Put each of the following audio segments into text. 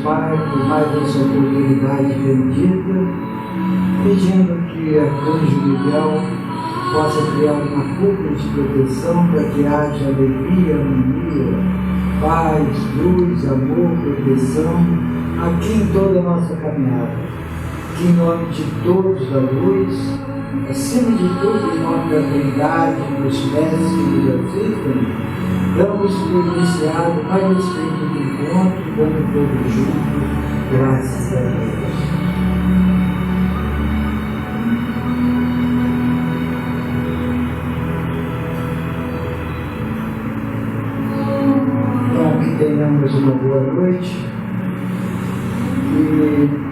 Pai, por mais essa oportunidade bendita, pedindo que a Arcanjo Miguel possa criar uma cúpula de proteção para que haja alegria, harmonia, paz, luz, amor, proteção aqui em toda a nossa caminhada. Que em nome de todos da luz, acima de tudo, em nome da Trindade, dos mestres que nos assistem, damos por iniciado mais esse tempo de encontro, dando todos juntos, graças a Deus. Então, que tenhamos uma boa noite e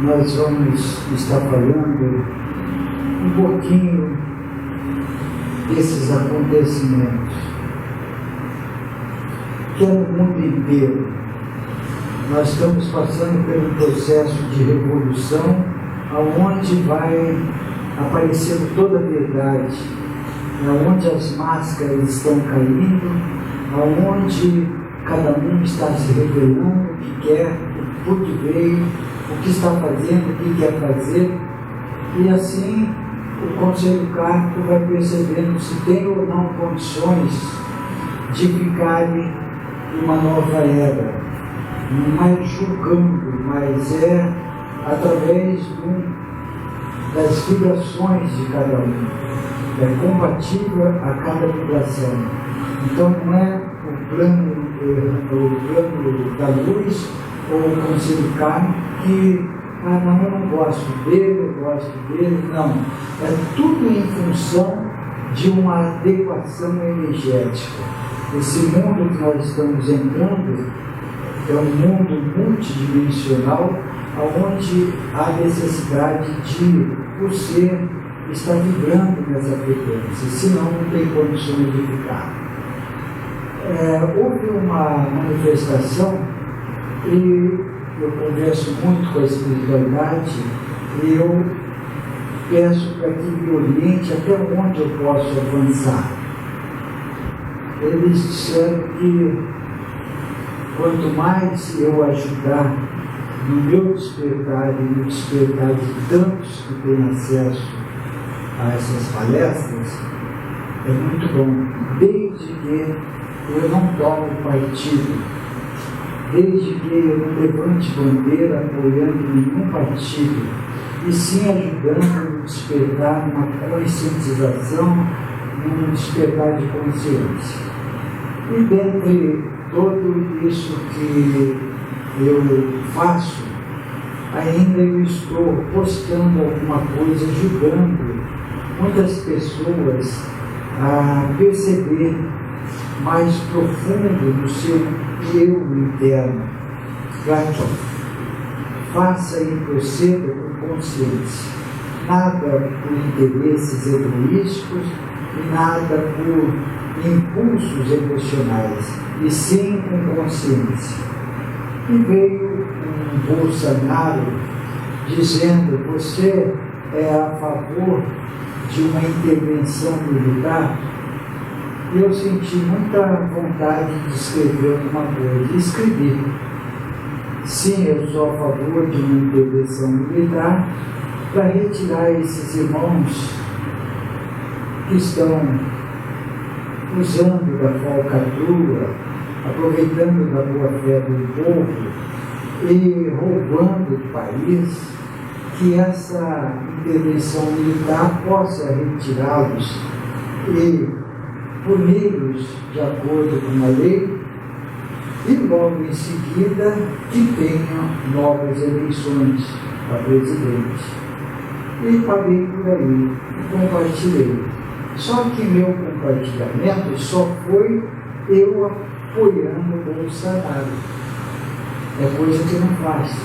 nós vamos estar falando um pouquinho desses acontecimentos que é no mundo inteiro. Nós estamos passando por um processo de revolução aonde vai aparecendo toda a verdade, aonde as máscaras estão caindo, aonde cada um está se revelando o que quer, por que veio, o que está fazendo, o que quer fazer, e assim o Conselho Kármico vai percebendo se tem ou não condições de ficarem numa nova era. Não é julgando, mas é através das vibrações de cada um. É compatível a cada vibração. Então não é o plano da luz ou o Conselho Kármico que não, eu não gosto dele, eu gosto dele. Não. É tudo em função de uma adequação energética. Esse mundo que nós estamos entrando é um mundo multidimensional, onde há necessidade de o ser estar vibrando nessa frequência, senão não tem condições de ficar. Houve uma manifestação e eu converso muito com a espiritualidade e eu peço para que me oriente até onde eu posso avançar. Eles disseram que quanto mais eu ajudar no meu despertar e no despertar de tantos que têm acesso a essas palestras, é muito bom, desde que eu não tome partido, desde que eu não levante bandeira apoiando nenhum partido, e sim ajudando no despertar, numa conscientização, num despertar de consciência. E dentre tudo isso que eu faço, ainda eu estou postando alguma coisa, ajudando muitas pessoas a perceber mais profundo no seu eu interno. Faça e proceda com consciência, nada por interesses egoísticos e nada por impulsos emocionais, e sim com consciência. E veio um Bolsonaro dizendo: você é a favor de uma intervenção militar? E eu senti muita vontade de escrever alguma coisa, e escrevi. Sim, eu sou a favor de uma intervenção militar para retirar esses irmãos que estão usando da falcatrua, aproveitando da boa-fé do povo e roubando o país, que essa intervenção militar possa retirá-los e puni-los de acordo com a lei, e logo em seguida que tenham novas eleições para presidente. E parei por aí, e compartilhei. Só que meu compartilhamento só foi eu apoiando o Bolsonaro. É coisa que eu não faço.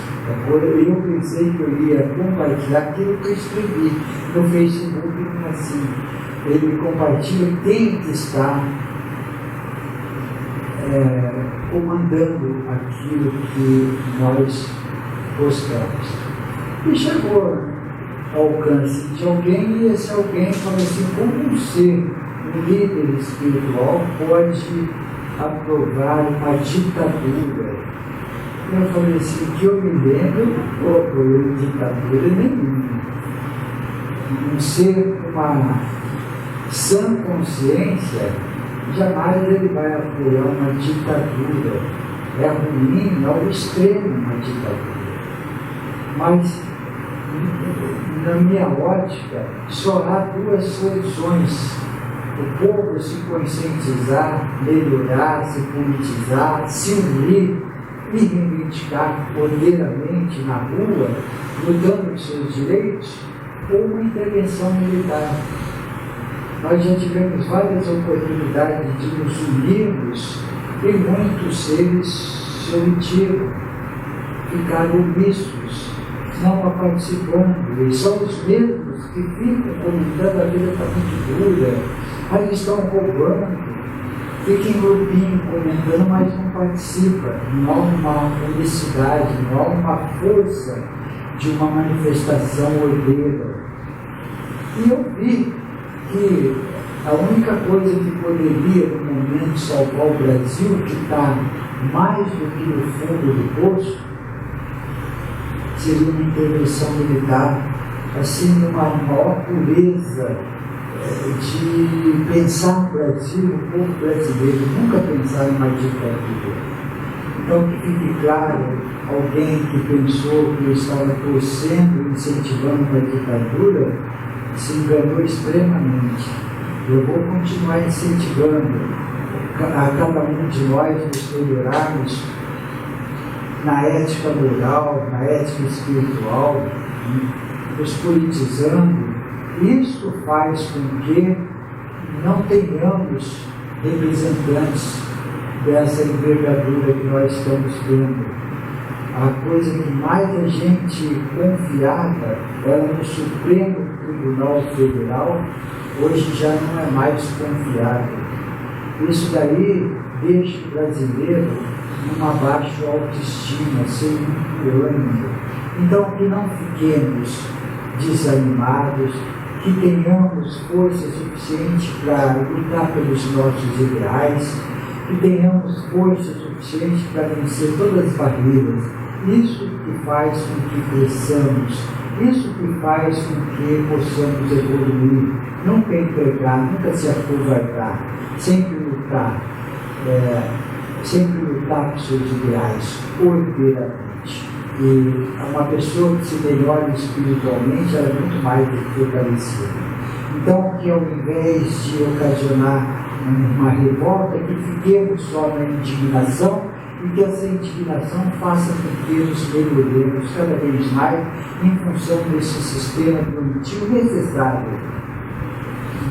Eu pensei que eu ia compartilhar aquilo que eu escrevi no Facebook, assim. Ele compartilha quem estar comandando aquilo que nós postamos. E chegou ao alcance de alguém, e esse alguém falou assim: como um ser um líder espiritual pode aprovar uma ditadura. Eu falei assim, que eu me lembro, eu não apoiei ditadura nenhuma. Um ser com uma sã consciência, jamais ele vai apoiar uma ditadura. É ruim, ao extremo uma ditadura. Mas, na minha ótica, só há duas soluções: o povo se conscientizar, melhorar, se politizar, se unir e reivindicar poderosamente na rua, lutando por seus direitos, ou uma intervenção militar. Nós já tivemos várias oportunidades de nos unirmos e muitos seres se omitiram, ficaram omissos, não participando, e são os mesmos que ficam comentando: a vida está muito dura, mas estão roubando, ficam em grupinho comentando, mas não participam. Não há uma unicidade, não há uma força de uma manifestação ordeira. E eu vi que a única coisa que poderia, no momento, salvar o Brasil, que está mais do que no fundo do poço, seria uma intervenção militar, assim, numa maior pureza de pensar no Brasil, o povo brasileiro, nunca pensar em uma ditadura. Então, que fique claro, alguém que pensou que eu estava torcendo, incentivando uma ditadura, se enganou extremamente. Eu vou continuar incentivando a cada um de nós nos melhorarmos na ética moral, na ética espiritual, nos politizando. Isso faz com que não tenhamos representantes dessa envergadura que nós estamos tendo. A coisa que mais a gente confiava era no Supremo Tribunal Federal, hoje já não é mais confiável. Isso daí deixa o brasileiro numa baixa autoestima, sem ânimo. Então, que não fiquemos desanimados, que tenhamos força suficiente para lutar pelos nossos ideais, que tenhamos força suficiente para vencer todas as barreiras. Isso que faz com que cresçamos, isso que faz com que possamos evoluir, nunca entregar, nunca se acovardar, sempre lutar por seus ideais, ordeiramente. E uma pessoa que se melhora espiritualmente, ela é muito mais do que fortalecida. Então, que ao invés de ocasionar uma revolta, que fiquemos só na indignação, e que essa indignação faça com que nos melhoremos cada vez mais em função desse sistema punitivo necessário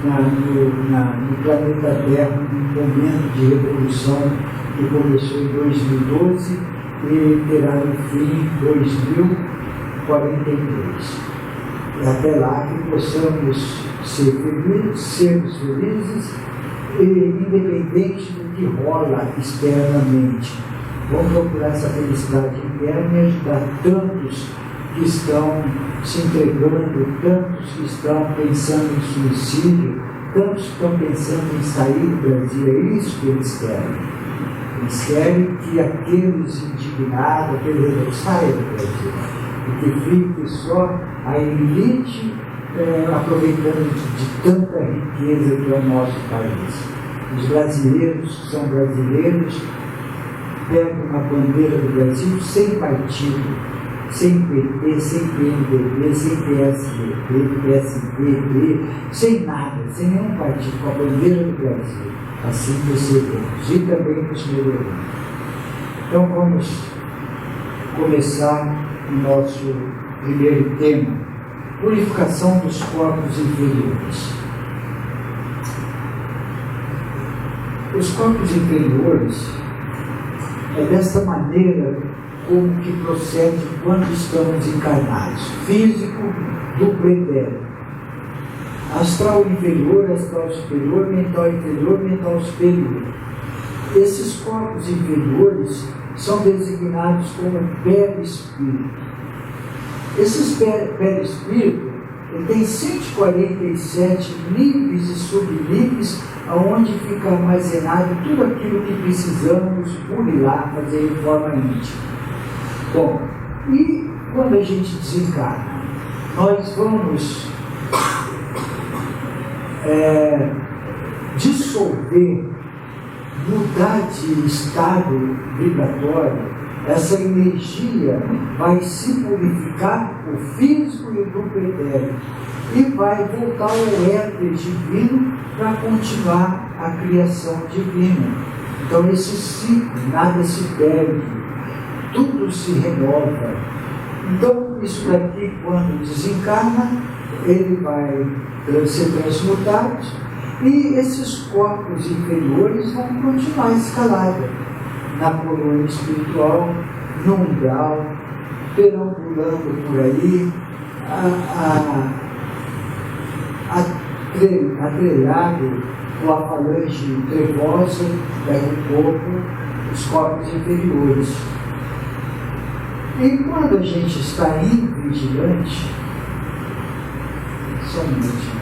no planeta Terra, num momento de revolução que começou em 2012 e terá no fim em 2042. E até lá que possamos sermos felizes, independente do que rola externamente. Vamos procurar essa felicidade interna e ajudar tantos que estão se entregando, tantos que estão pensando em suicídio, tantos que estão pensando em sair do Brasil. É isso que eles querem. Eles querem que aqueles indignados, aqueles saiam do Brasil, e que fique só a elite aproveitando de tanta riqueza que é o nosso país. Os brasileiros que são brasileiros pegam a bandeira do Brasil sem partido, sem PT, sem PMDB, sem PSDB, PSDB, sem nada, sem nenhum partido, com a bandeira do Brasil. Assim percebemos e também nos melhoramos. Então vamos começar o nosso primeiro tema: purificação dos corpos inferiores. Os corpos inferiores é desta maneira como que procede quando estamos encarnados: físico, duplo etérico, astral inferior, astral superior, mental inferior, mental superior. Esses corpos inferiores são designados como perispírito. Esses perispíritos ele tem 147 níveis e subníveis, onde fica armazenado tudo aquilo que precisamos burilar, fazer de forma íntima. Bom, e quando a gente desencarna, nós vamos dissolver, mudar de estado vibratório. Essa energia vai se purificar o físico e o grupo etérico e vai voltar ao éter divino para continuar a criação divina. Então esse ciclo, nada se perde, tudo se renova. Então isso daqui, quando desencarna, ele vai ser transmutado e esses corpos inferiores vão continuar a escalada na colônia espiritual, no umbral, perambulando por aí, atrelhado com a falange trevosa do corpo, os corpos inferiores. E quando a gente está invigilante, só um minutinho.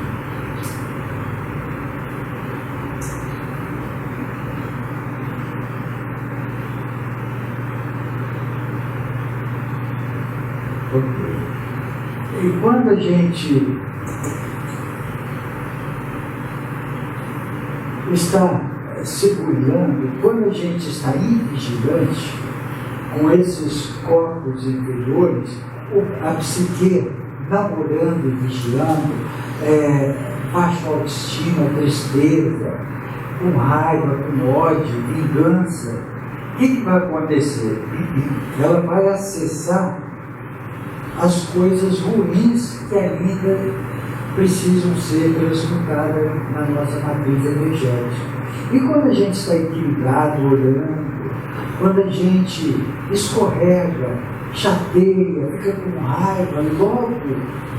E quando a gente está segurando, quando a gente está invigilante com esses corpos inferiores, a psique namorando e vigilando, baixa autoestima, tristeza, com raiva, com ódio, vingança, o que vai acontecer? Ela vai acessar as coisas ruins que ainda precisam ser transmutadas na nossa matriz energética. E quando a gente está equilibrado, olhando, quando a gente escorrega, chateia, fica com raiva, logo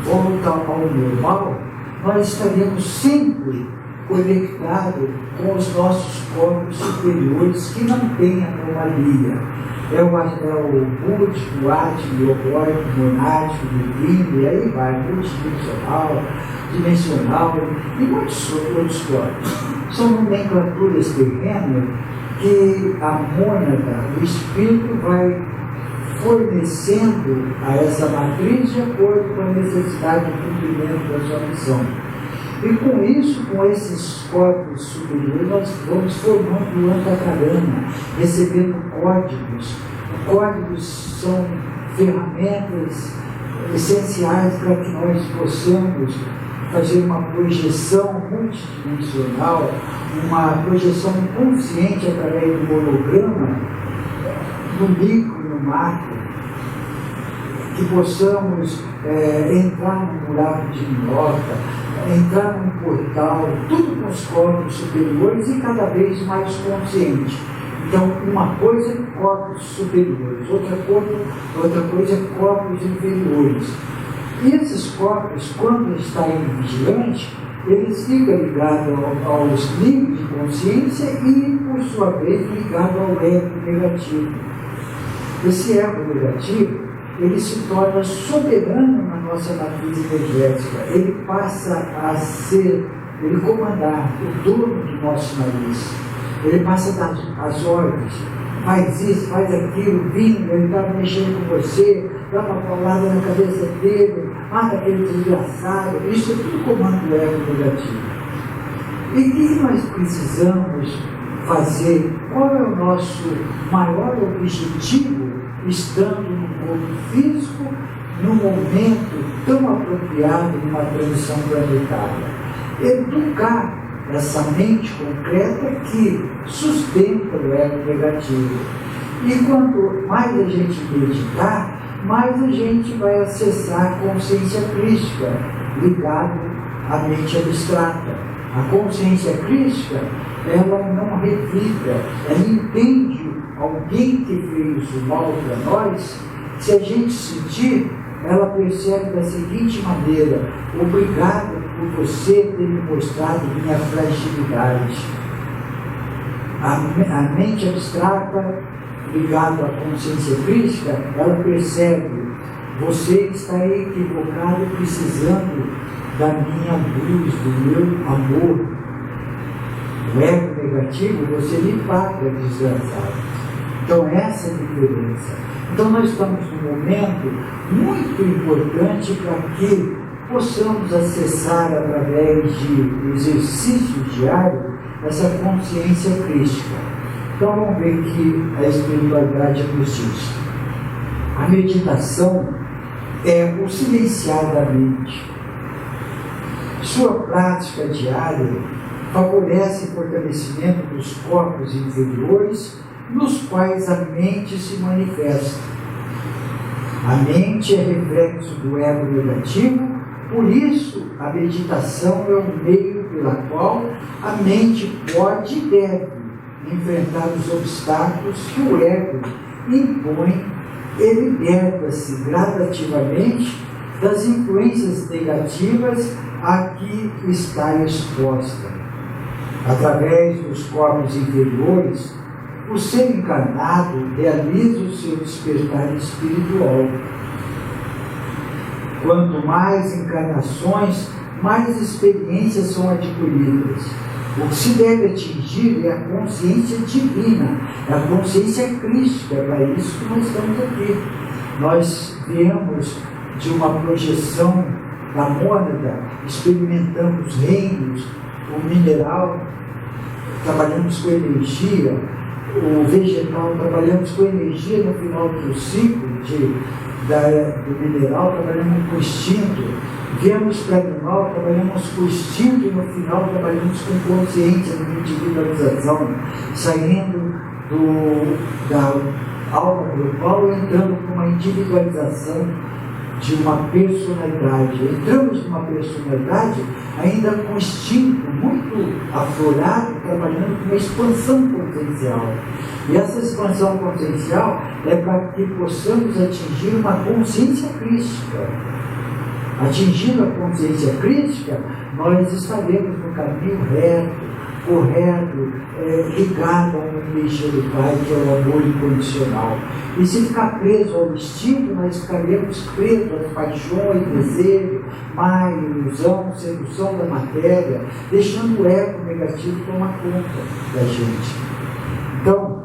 volta ao normal, nós estaremos sempre conectados com os nossos corpos superiores que não têm anomalia. É o búdico, o ático, o eugórico, o monástico, o divino, e aí vai, multidimensional, dimensional, e muitos outros corpos. São nomenclaturas terrenas que a mônada, o espírito, vai fornecendo a essa matriz de acordo com a necessidade de cumprimento da sua missão. E com isso, com esses corpos superiores, nós vamos formando o antacarana, recebendo códigos. Códigos são ferramentas essenciais para que nós possamos fazer uma projeção multidimensional, uma projeção consciente através do holograma, no micro e no macro, que possamos entrar no buraco de minhoca, entrar num portal, tudo com os corpos superiores e cada vez mais consciente. Então, uma coisa é corpos superiores, outra coisa é corpos inferiores. E esses corpos, quando está em vigilante, eles ficam ligados aos níveis de consciência e, por sua vez, ligados ao ego negativo. Esse ego negativo, ele se torna soberano na nossa matriz energética. Ele passa a ser, ele comandar o dono do nosso nariz. Ele passa a dar as ordens, faz isso, faz aquilo, vindo, ele está mexendo com você, dá uma paulada na cabeça dele, mata aquele desgraçado. Isso é tudo comando do ego negativo. E o que nós precisamos fazer? Qual é o nosso maior objetivo estando no corpo físico, num momento tão apropriado numa transição planetária? Educar essa mente concreta que sustenta o ego negativo. E quanto mais a gente meditar, mais a gente vai acessar a consciência crística, ligado à mente abstrata. A consciência crística, ela não revida, ela entende alguém que fez o mal para nós. Se a gente sentir, ela percebe da seguinte maneira: obrigado por você ter me mostrado minha fragilidade. A mente abstrata, ligada à consciência crística, ela percebe: você está equivocado, precisando da minha luz, do meu amor. O ego negativo, você me paga, desgraçado. Então, essa é a diferença. Então, nós estamos num momento muito importante para que possamos acessar, através de exercícios diários, essa consciência crística. Então, vamos ver que a espiritualidade nos diz. A meditação é o silenciar da mente. Sua prática diária favorece o fortalecimento dos corpos inferiores, nos quais a mente se manifesta. A mente é reflexo do ego negativo, por isso a meditação é o meio pela qual a mente pode e deve enfrentar os obstáculos que o ego impõe e liberta-se gradativamente das influências negativas a que está exposta. Através dos corpos inferiores, o ser encarnado realiza o seu despertar espiritual. Quanto mais encarnações, mais experiências são adquiridas. O que se deve atingir é a consciência divina, é a consciência crística, é para isso que nós estamos aqui. Nós viemos de uma projeção da mônada, experimentamos reinos, o mineral, trabalhamos com energia, o vegetal, trabalhamos com energia no final do ciclo do mineral, trabalhamos com instinto, viemos para o animal, trabalhamos com instinto e no final trabalhamos com consciência, com individualização, saindo da alma grupal e entrando com uma individualização de uma personalidade. Entramos numa personalidade ainda com instinto muito aflorado, trabalhando com uma expansão consciencial. E essa expansão consciencial é para que possamos atingir uma consciência crística. Atingindo a consciência crística, nós estaremos no caminho reto, correto, ligado a uma energia do Pai, que é o amor incondicional. E se ficar preso ao instinto, nós ficaremos presos às paixões, desejo, má ilusão, sedução da matéria, deixando o ego negativo tomar conta da gente. Então,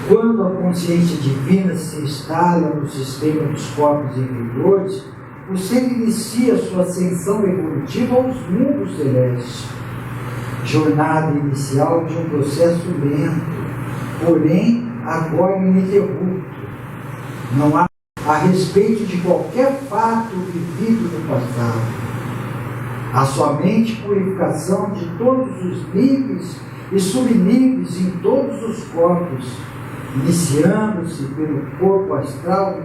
quando a consciência divina se instala no sistema dos corpos inferiores, o ser inicia sua ascensão evolutiva aos mundos celestes. Jornada inicial de um processo lento, porém agora ininterrupto. Não há a respeito de qualquer fato vivido no passado. Há somente purificação de todos os níveis e subníveis em todos os corpos, iniciando-se pelo corpo astral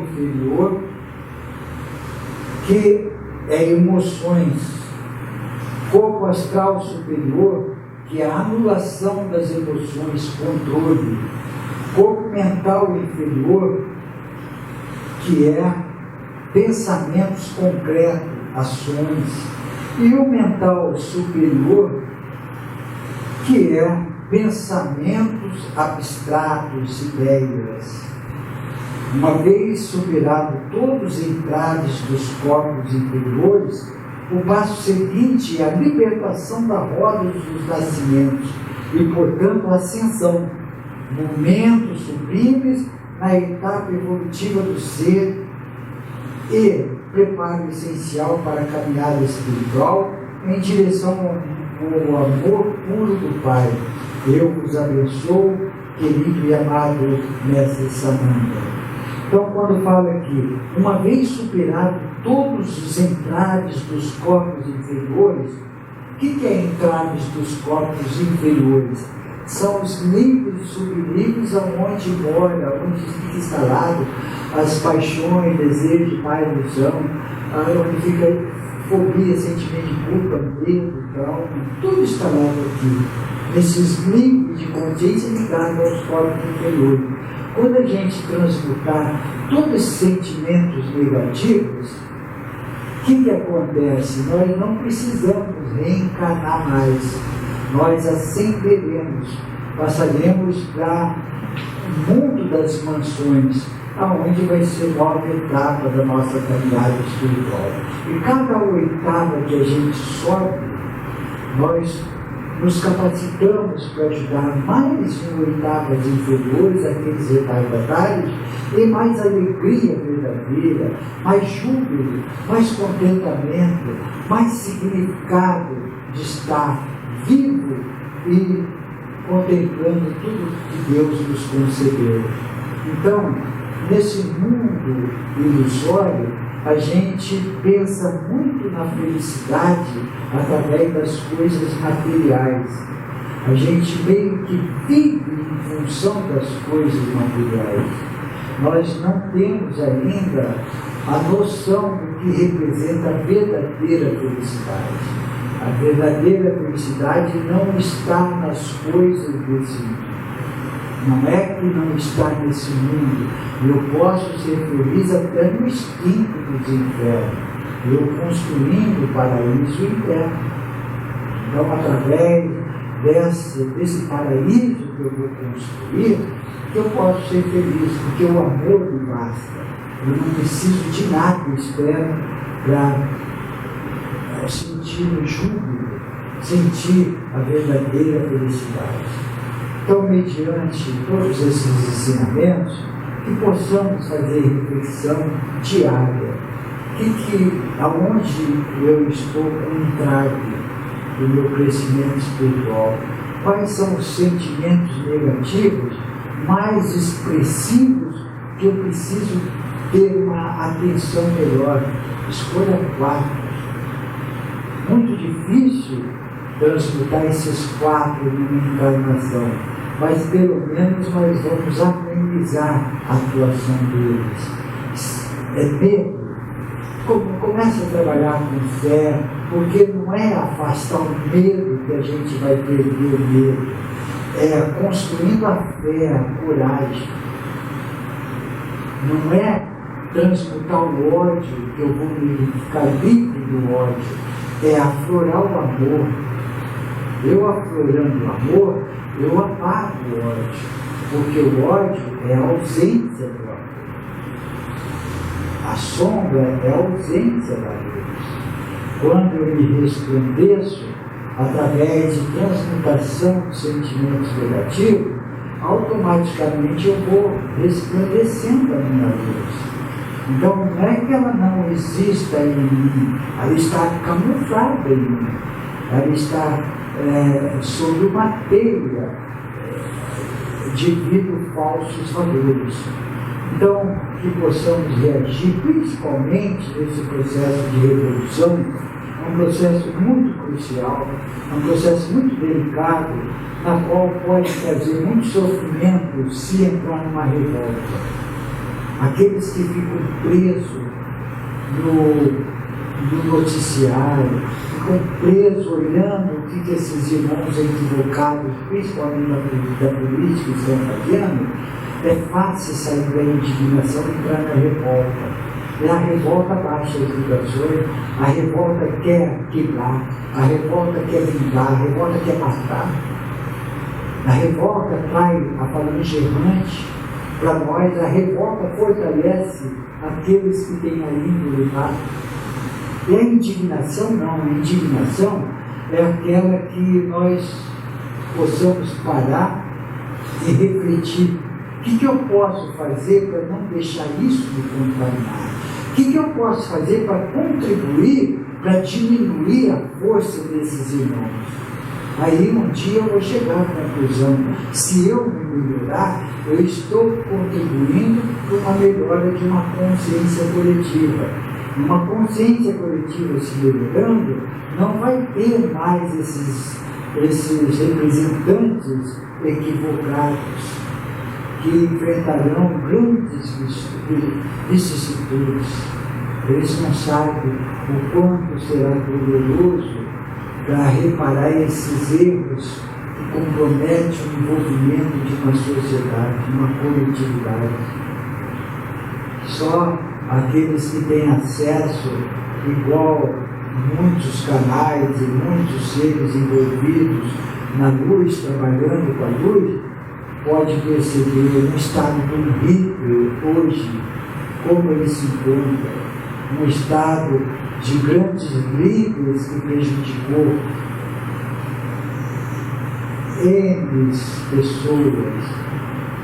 inferior, que é emoções. Corpo astral superior, que é a anulação das emoções, controle. Corpo mental inferior, que é pensamentos concretos, ações. E o mental superior, que é pensamentos abstratos, ideias. Uma vez superado todos os entraves dos corpos inferiores, o passo seguinte é a libertação da roda dos nascimentos e, portanto, a ascensão, momentos sublimes na etapa evolutiva do ser e preparo essencial para a caminhada espiritual em direção ao amor puro do Pai. Eu vos abençoo, querido e amado Mestre Sananda. Então, quando fala aqui, uma vez superado todos os entraves dos corpos inferiores, o que é entraves dos corpos inferiores? São os níveis e subníveis aonde mora, onde fica instalado as paixões, desejos, má ilusão, onde fica fobia, sentimento de culpa, medo, trauma, tudo instalado aqui, nesses níveis de consciência ligados aos corpos inferiores. Quando a gente transmutar todos esses sentimentos negativos, o que acontece? Nós não precisamos reencarnar mais. Nós ascenderemos, passaremos para o mundo das mansões, aonde vai ser nova etapa da nossa caminhada espiritual. E cada oitava que a gente sobe, nós nos capacitamos para ajudar mais em oitavas inferiores, aqueles retardatários, e mais alegria verdadeira, mais júbilo, mais contentamento, mais significado de estar vivo e contemplando tudo que Deus nos concedeu. Então, nesse mundo ilusório, a gente pensa muito na felicidade através das coisas materiais. A gente meio que vive em função das coisas materiais. Nós não temos ainda a noção do que representa a verdadeira felicidade. A verdadeira felicidade não está nas coisas desse mundo. Não é que não está nesse mundo. Eu posso ser feliz até no instinto dos infernos. Eu construindo o paraíso interno. Então, através desse paraíso que eu vou construir, que eu posso ser feliz, porque o amor me basta. Eu não preciso de nada externo para sentir o júbilo, sentir a verdadeira felicidade. Então, mediante todos esses ensinamentos, que possamos fazer reflexão diária. Aonde eu estou contrário do meu crescimento espiritual? Quais são os sentimentos negativos mais expressivos que eu preciso ter uma atenção melhor? Escolha 4. Muito difícil transmutar esses 4 numa encarnação, mas pelo menos nós vamos amenizar a atuação deles. É medo. Comece a trabalhar com fé, porque não é afastar o medo que a gente vai perder o medo, é construindo a fé, a coragem. Não é transmutar o ódio, que eu vou me ficar livre do ódio, é aflorar o amor. Eu aflorando o amor, eu apago o ódio, porque o ódio é a ausência do amor. A sombra é a ausência da luz. Quando eu me resplandeço, através de transmutação de sentimentos negativos, automaticamente eu vou resplandecendo a minha luz. Então, não é que ela não exista em mim, ela está camuflada em mim, ela está sob uma teia devido a falsos valores. Então, que possamos reagir, principalmente nesse processo de revolução, é um processo muito crucial, é um processo muito delicado, na qual pode trazer muito sofrimento se entrar numa revolta. Aqueles que ficam presos no noticiário, ficam presos olhando o que esses irmãos equivocados, principalmente da política, estão fazendo, é fácil sair da indignação e entrar na revolta. E a revolta baixa as vibrações, a revolta quer quebrar, a revolta quer vingar, a revolta quer matar. A revolta traz a falange errante. Para nós, a revolta fortalece aqueles que têm a índole baixa. E a indignação não, a indignação é aquela que nós possamos parar e refletir. O que eu posso fazer para não deixar isso me contaminar? O que eu posso fazer para contribuir, para diminuir a força desses irmãos? Aí um dia eu vou chegar à conclusão, se eu me melhorar, eu estou contribuindo para uma melhora de uma consciência coletiva. Uma consciência coletiva se melhorando, não vai ter mais esses representantes equivocados, que enfrentarão grandes vicissitudes. Eles não sabem o quanto será doloroso para reparar esses erros que comprometem o envolvimento de uma sociedade, de uma coletividade. Só aqueles que têm acesso, igual muitos canais e muitos seres envolvidos na luz, trabalhando com a luz, pode perceber um estado do Hitler hoje, como ele se encontra, um estado de grandes líderes que prejudicou N pessoas,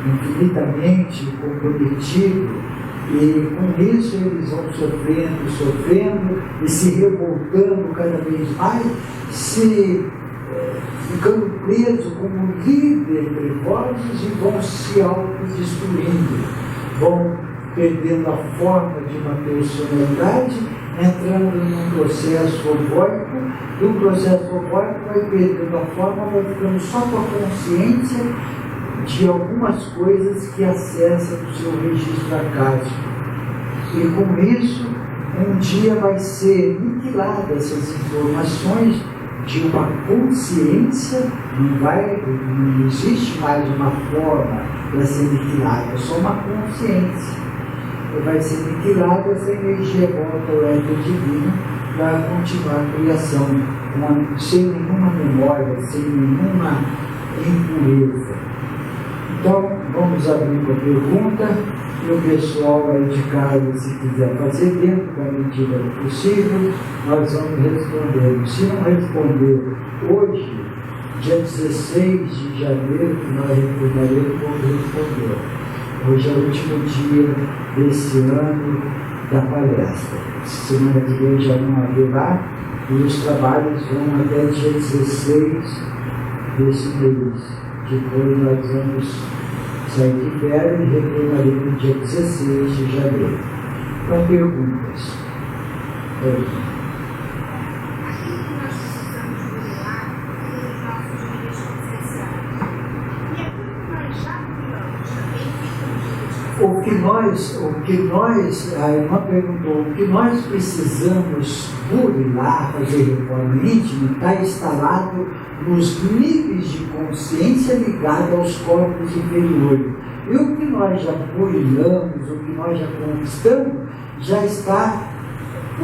infinitamente comprometidos, e com isso eles vão sofrendo e se revoltando cada vez mais, ficando presos como líderes trevosos e vão se autodestruindo, vão perdendo a forma de uma personalidade, entrando num processo ovóico. Do processo ovóico vai perdendo a forma, vai ficando só com a consciência de algumas coisas que acessa do seu registro acásico. E com isso, um dia vai ser aniquilada essas informações de uma consciência, não existe mais uma forma para ser aniquilada, é só uma consciência. E vai ser aniquilada, essa energia volta ao éter divino para continuar a criação, sem nenhuma memória, sem nenhuma impureza. Então, vamos abrir uma pergunta e o pessoal aí de casa, se quiser fazer dentro da medida do possível, nós vamos responder. Se não responder hoje, dia 16 de janeiro, que nós retornaremos, vamos responder. Hoje é o último dia desse ano da palestra. Semana que vem já não haverá, e os trabalhos vão até dia 16 desse mês. Depois nós vamos sair de férias e retornaremos no dia 16 de janeiro. Então, perguntas. Aquilo que nós precisamos melhorar é o nosso nível de consciência. E aquilo que nós já melhoramos também fica no nível de consciência. A irmã perguntou, o que nós precisamos burilar, fazer reforma íntima, está instalado nos níveis de consciência ligados aos corpos inferiores. E o que nós já burilamos, o que nós já conquistamos, já está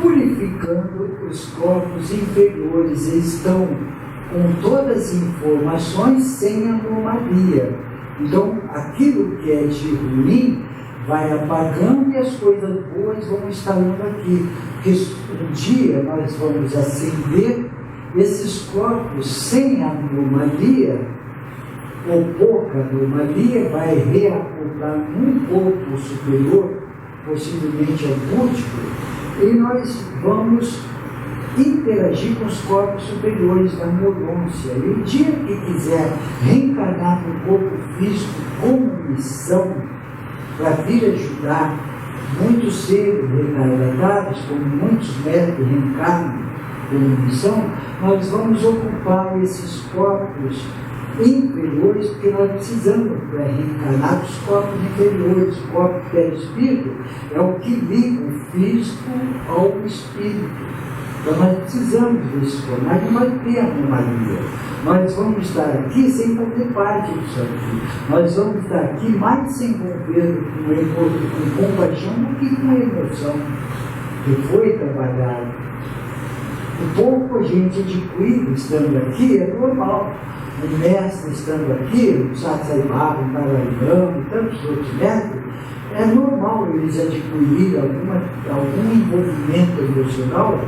purificando os corpos inferiores. Eles estão com todas as informações sem anomalia. Então, aquilo que é de ruim vai apagando e as coisas boas vão instalando aqui. Porque um dia nós vamos acender esses corpos sem anomalia, ou pouca anomalia, vai reacoplar num corpo superior, possivelmente ao múltiplo, e nós vamos interagir com os corpos superiores da monôncia. E o dia que quiser reencarnar no corpo físico como missão, para vir ajudar muitos seres reencarnados, como muitos médicos reencarnam como missão, nós vamos ocupar esses corpos inferiores, porque nós precisamos para reencarnar os corpos inferiores. O corpo perispírito é o que liga o físico ao espírito. Então nós precisamos desse corpo, mas não vai ter anomalia. Nós vamos estar aqui sem fazer parte disso aqui. Nós vamos estar aqui mais se envolvendo com compaixão do que com emoção, que foi trabalhado. O pouco a gente adquire estando aqui é normal. O mestre estando aqui, o Satsai-Baba, o Narayana e tantos outros mestres, é normal eles adquirirem algum envolvimento emocional,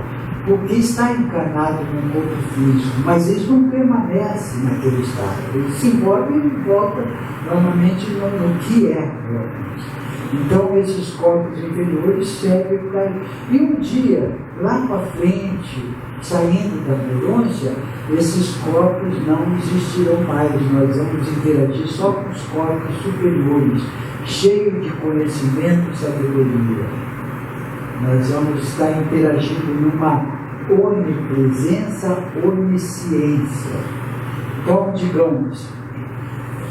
porque está encarnado no corpo físico, mas eles não permanecem naquele estado. Eles se envolvem e voltam normalmente no que é realmente. Então, esses corpos inferiores servem para... E um dia, lá para frente, saindo da monôncia, esses corpos não existirão mais. Nós vamos interagir só com os corpos superiores, cheios de conhecimento e sabedoria. Nós vamos estar interagindo numa onipresença, onisciência. Então, digamos,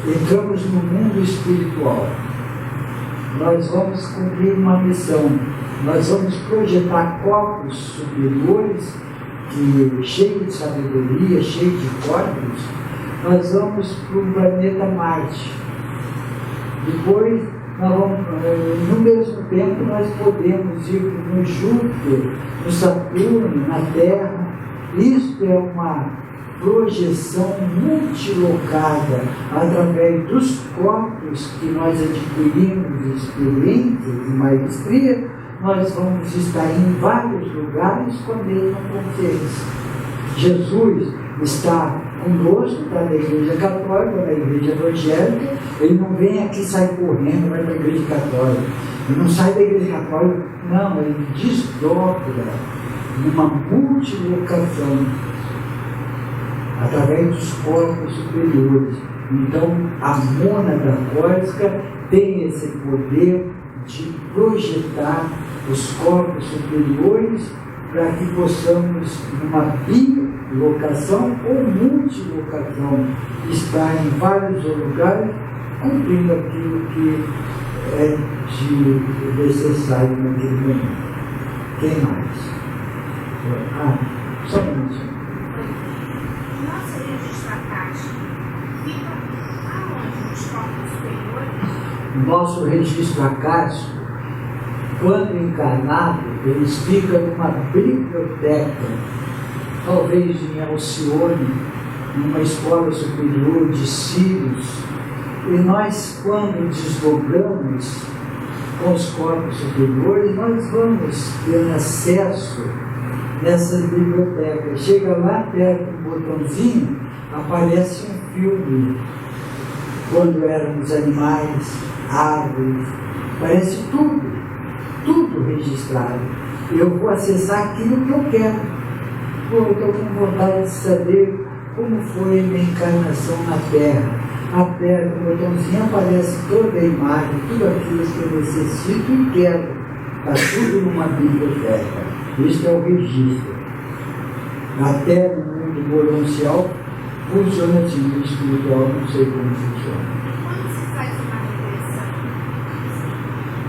entramos no mundo espiritual. Nós vamos cumprir uma missão. Nós vamos projetar corpos superiores, cheios de sabedoria, cheios de corpos. Nós vamos para o planeta Marte. Depois, no mesmo tempo, nós podemos ir no Júpiter, no Saturno, na Terra. Isso é projeção multilocada através dos corpos que nós adquirimos experiências e maestria, nós vamos estar em vários lugares com a mesma consciência. Jesus está conosco, está na igreja católica, na igreja evangélica, ele não vem aqui e sai correndo, vai para a igreja católica. Ele não sai da igreja católica, não, ele desdobra numa multilocação através dos corpos superiores. Então, a mônada cósmica tem esse poder de projetar os corpos superiores para que possamos, numa bilocação ou multilocação, estar em vários lugares, cumprindo aquilo que é de necessário naquele momento. Quem mais? Só um minutinho. Nosso registro acástico fica aonde? Nos corpos superiores? Nosso registro acástico, quando encarnado, eles ficam numa biblioteca, talvez em Alcione, numa escola superior de Sírios, e nós, quando desdobramos com os corpos superiores, nós vamos ter acesso nessas bibliotecas. Chega lá perto do botãozinho, aparece um filme, quando éramos animais, árvores, aparece tudo registrado. Eu vou acessar aquilo que eu quero. Eu estou com vontade de saber como foi a minha encarnação na Terra. Aperto o botãozinho, aparece toda a imagem, tudo aquilo que eu necessito e quero. Está tudo numa biblioteca. Este é o registro. Até no mundo boloncial funciona assim, no espiritual não sei como funciona. Quando se faz uma regressão,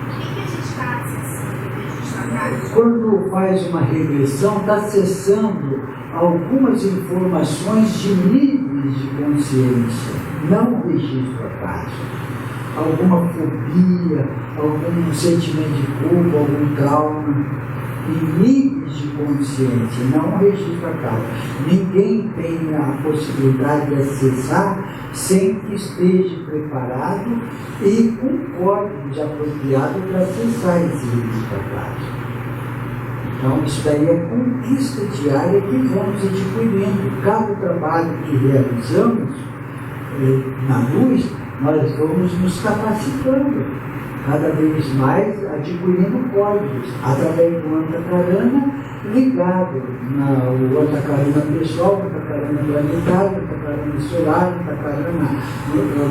o que a gente está acessando no registro acástico? Quando faz uma regressão, está acessando algumas informações de níveis de consciência, não o registro acástico. Alguma fobia, algum sentimento de culpa, algum trauma, em níveis de consciência, não o registro acástico. Ninguém tem a possibilidade de acessar sem que esteja preparado e com códigos apropriados para acessar esse registro acástico. Então, isso daí é conquista diária que vamos adquirindo. Cada trabalho que realizamos na luz, nós vamos nos capacitando cada vez mais, adquirindo códigos através do Antakarana ligado no Antakarana pessoal, Antakarana planetário, Antakarana solar, Antakarana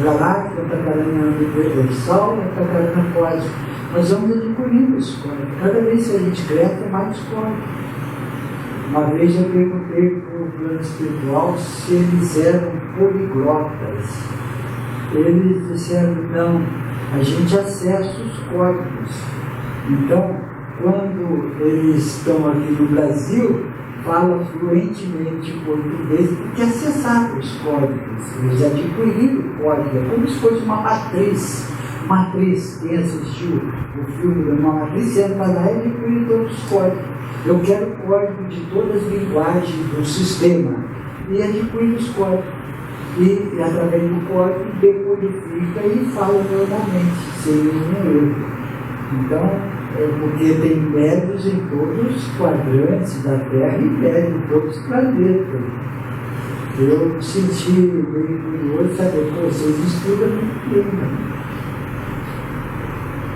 galáctico, Antakarana universal, Antakarana cósmico. Nós vamos adquirindo esse código. Cada vez que a gente cresce, é mais código. Uma vez eu perguntei para o plano espiritual se eles eram poliglotas. Eles disseram, não, a gente acessa os códigos. Então, quando eles estão aqui no Brasil, falam fluentemente português porque acessaram os códigos. Eles adquiriram o código, é como se fosse uma matriz. Matriz, quem assistiu o filme de uma matriz, você entra lá e adquire todos os códigos. Eu quero o código de todas as linguagens do sistema e adquire os códigos. E através do código decodifica e fala normalmente, sem nenhum erro. Então, porque tem médios em todos os quadrantes da Terra e médios em todos os planetas. Eu me senti bem curioso saber que vocês estudam muito bem, né?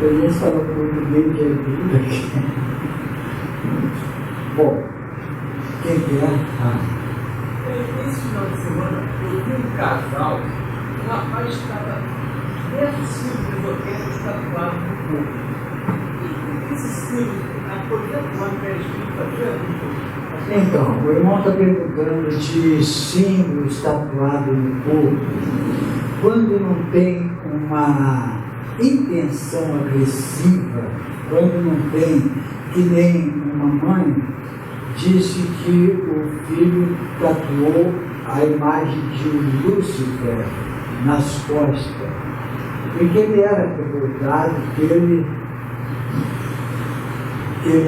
Eu nem falo português de ajuda aqui. Bom, quem quer? Esse final de semana eu vi um casal, um rapaz estava dentro símbolo esotérico tatuado no corpo. E esse símbolo, por dentro do que era escrito aqui, então, o irmão está perguntando de símbolos tatuados no corpo. Quando não tem uma intenção agressiva, quando não tem, que nem uma mãe disse que o filho tatuou a imagem de Lúcifer nas costas, porque ele era revoltado, que ele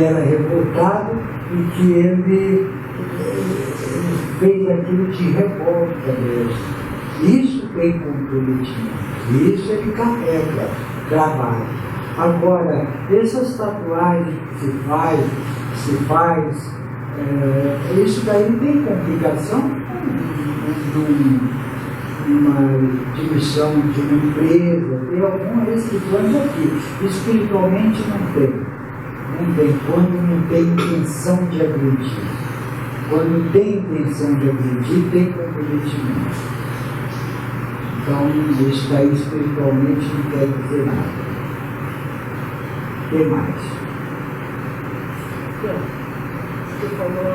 era revoltado e que ele fez aquilo de revolta mesmo. Isso tem comprometimento. Isso ele carrega, trabalha. Agora, essas tatuagens que se faz, isso daí tem complicação numa dimissão de uma empresa, tem algumas restrições aqui. Espiritualmente não tem. Não tem. Quando não tem intenção de agredir. Quando tem intenção de agredir, tem comprometimento. Então, isso daí espiritualmente não quer dizer nada. Tem mais. Você falou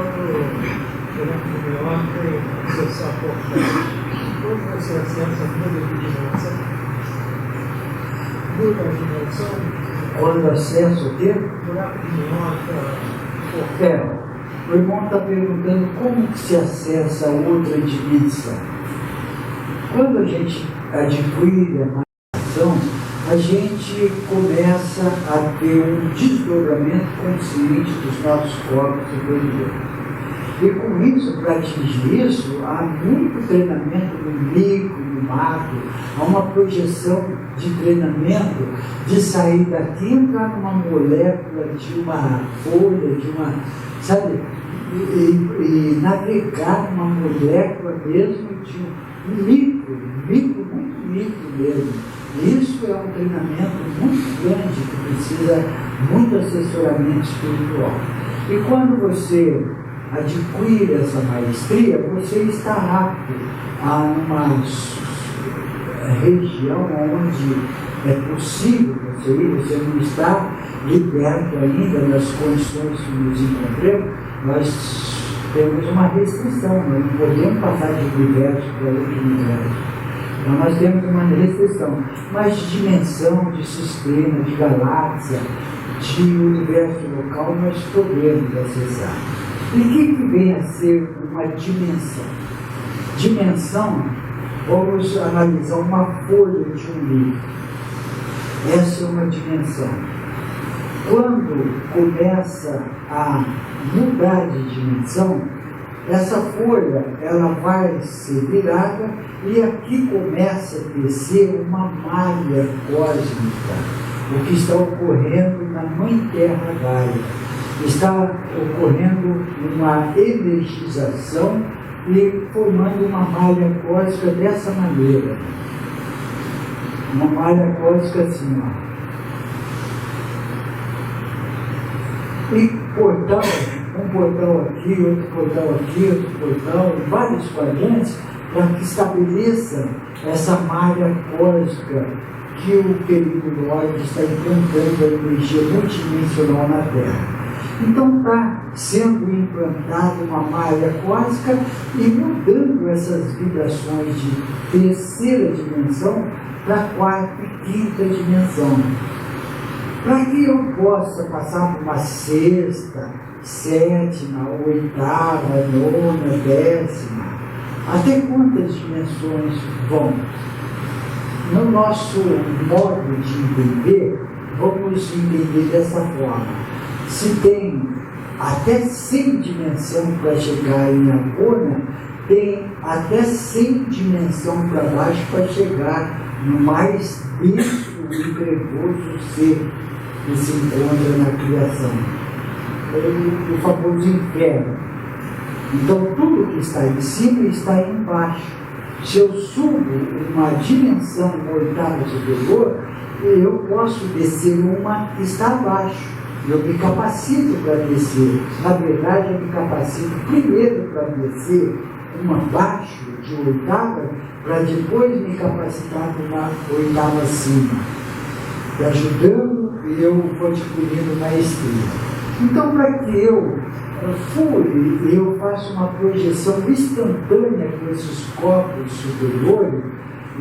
durante o ordem, acessar portais. Quando você acessa muda de dimensão? Muda a dimensão? Quando acessa o quê? Buraco de minhoca, O irmão está perguntando como que se acessa a outra dimensão. Quando a gente adquire a imaginação, a gente começa a ter um desdobramento consciente dos nossos corpos superiores. E com isso, para atingir isso, há muito treinamento no micro, no macro, há uma projeção de treinamento de sair daqui e entrar numa molécula de uma folha, de uma, sabe, e navegar numa molécula mesmo de um micro, muito micro mesmo. Isso é um treinamento muito grande que precisa muito assessoramento espiritual. E quando você adquire essa maestria, você está apto a uma região onde é possível você ir, você não está liberto ainda das condições que nos encontramos. Nós temos uma restrição, nós não podemos passar de universo para outro universo. Então nós temos uma restrição, mas de dimensão, de sistema, de galáxia, de universo local, nós podemos acessar. E o que vem a ser uma dimensão? Dimensão, vamos analisar uma folha de um livro. Essa é uma dimensão. Quando começa a mudar de dimensão, essa folha ela vai ser virada e aqui começa a descer uma malha cósmica. O que está ocorrendo na Mãe Terra Gaia. Está ocorrendo uma energização e formando uma malha cósmica dessa maneira. Uma malha cósmica assim, ó. E portal, um portal aqui, outro portal aqui, outro portal, vários quadrantes, para que estabeleça essa malha cósmica que o querido Lorde está implantando a energia multidimensional na Terra. Então está sendo implantada uma malha cósmica e mudando essas vibrações de terceira dimensão para quarta e quinta dimensão. Para que eu possa passar por uma sexta, sétima, oitava, nona, décima, até quantas dimensões vão? No nosso modo de entender, vamos entender dessa forma. Se tem até 100 dimensões para chegar em Agona, tem até 100 dimensões para baixo para chegar no mais denso e trevoso ser que se encontra na criação. O famoso inferno. Então tudo que está em cima está embaixo. Se eu subo uma dimensão, uma oitava superior, eu posso descer uma que está abaixo. Eu me capacito para descer. Na verdade, eu me capacito primeiro para descer uma abaixo de oitava, para depois me capacitar para uma oitava acima. E ajudando, eu vou adquirindo maestria. Então, para que eu fure, eu faço uma projeção instantânea com esses corpos superiores,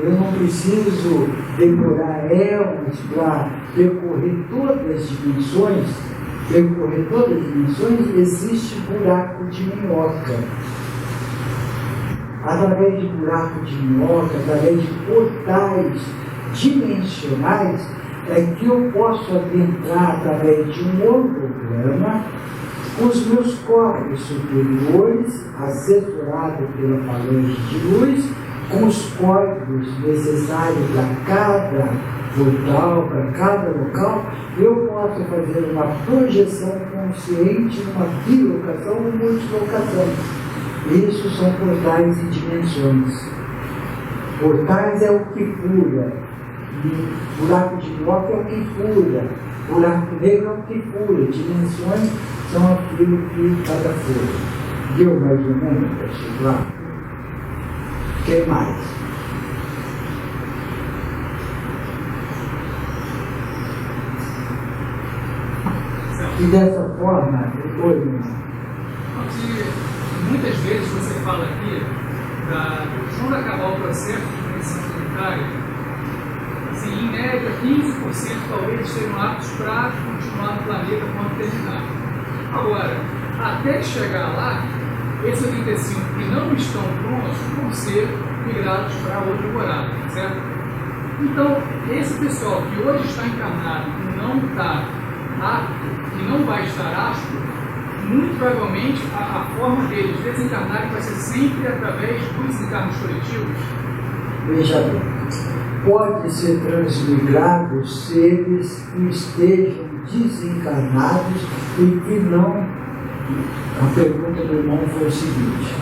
eu não preciso demorar éons para percorrer todas as dimensões. Existe buraco de minhoca. Através de buraco de minhoca, através de portais dimensionais, é que eu posso adentrar através de um holograma os meus corpos superiores, assessorado pela falange de luz, com os códigos necessários a cada portal, para cada local, eu posso fazer uma projeção consciente, uma bilocação ou multilocação. Isso são portais e dimensões. Portais é o que fura, buraco de bloco é o que fura, buraco negro é o que fura, dimensões são aquilo que cada fura. Deu mais ou menos para chegar? O que mais? E dessa forma, depois, muitas vezes você fala aqui quando acabar o processo de transição planetária, assim, em média 15% talvez estejam aptos para continuar no planeta quando terminar. Agora, até chegar lá, esses 85 que não estão prontos vão ser migrados para outra morada, certo? Então, esse pessoal que hoje está encarnado e não está apto, que não vai estar apto, muito provavelmente a forma deles desencarnarem vai ser sempre através dos encarnos coletivos. Veja bem, pode ser transmigrado seres que estejam desencarnados e que não. A pergunta do irmão foi o seguinte: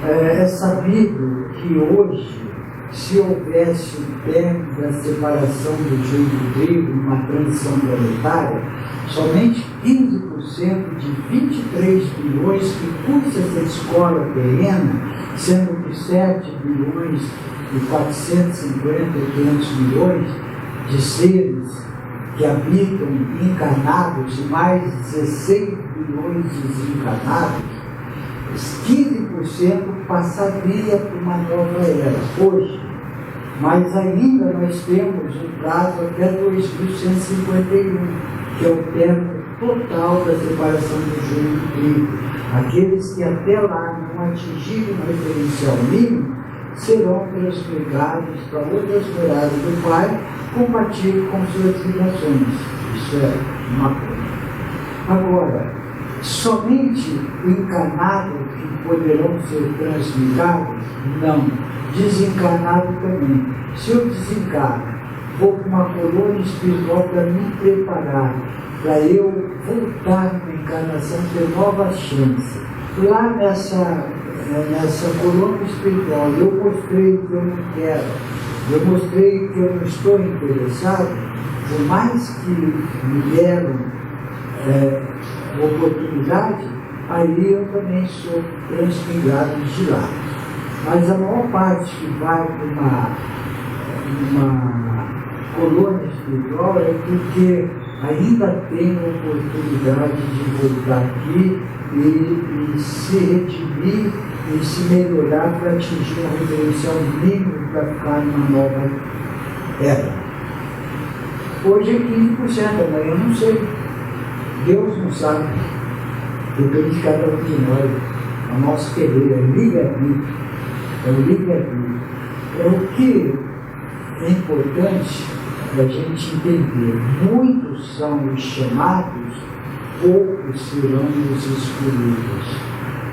é sabido que hoje, se houvesse o término da separação do joio do trigo, uma transição planetária, somente 15% de 23 bilhões que custa essa escola terrena, sendo que 7 bilhões e 450 e 500 milhões de seres que habitam encarnados e mais 16 bilhões desencarnados, 15% passaria por uma nova era hoje. Mas ainda nós temos um prazo até 2151, que é o término total da separação do joio do trigo. Aqueles que até lá não atingirem o referencial mínimo serão transmigrados para outras moradas do Pai, compatível com suas vibrações. Isso é uma coisa. Agora, somente encarnados que poderão ser transmigrados? Não. Desencarnado também. Se eu desencarno, vou para uma colônia espiritual para me preparar, para eu voltar na encarnação, ter nova chance. Lá nessa colônia espiritual, eu mostrei que eu não quero, eu mostrei que eu não estou interessado, por mais que me deram oportunidade, aí eu também sou transmigrado de lá. Mas a maior parte que vai para uma colônia espiritual é porque ainda tem a oportunidade de voltar aqui e se redimir e se melhorar para atingir um referencial mínimo para ficar numa nova era. Hoje é 15%, amanhã eu não sei. Deus não sabe. Depende de cada um de nós. O nosso querer é livre-arbítrio. É o livre-arbítrio. É o que é importante a gente entender. Muitos são os chamados, poucos serão os escolhidos.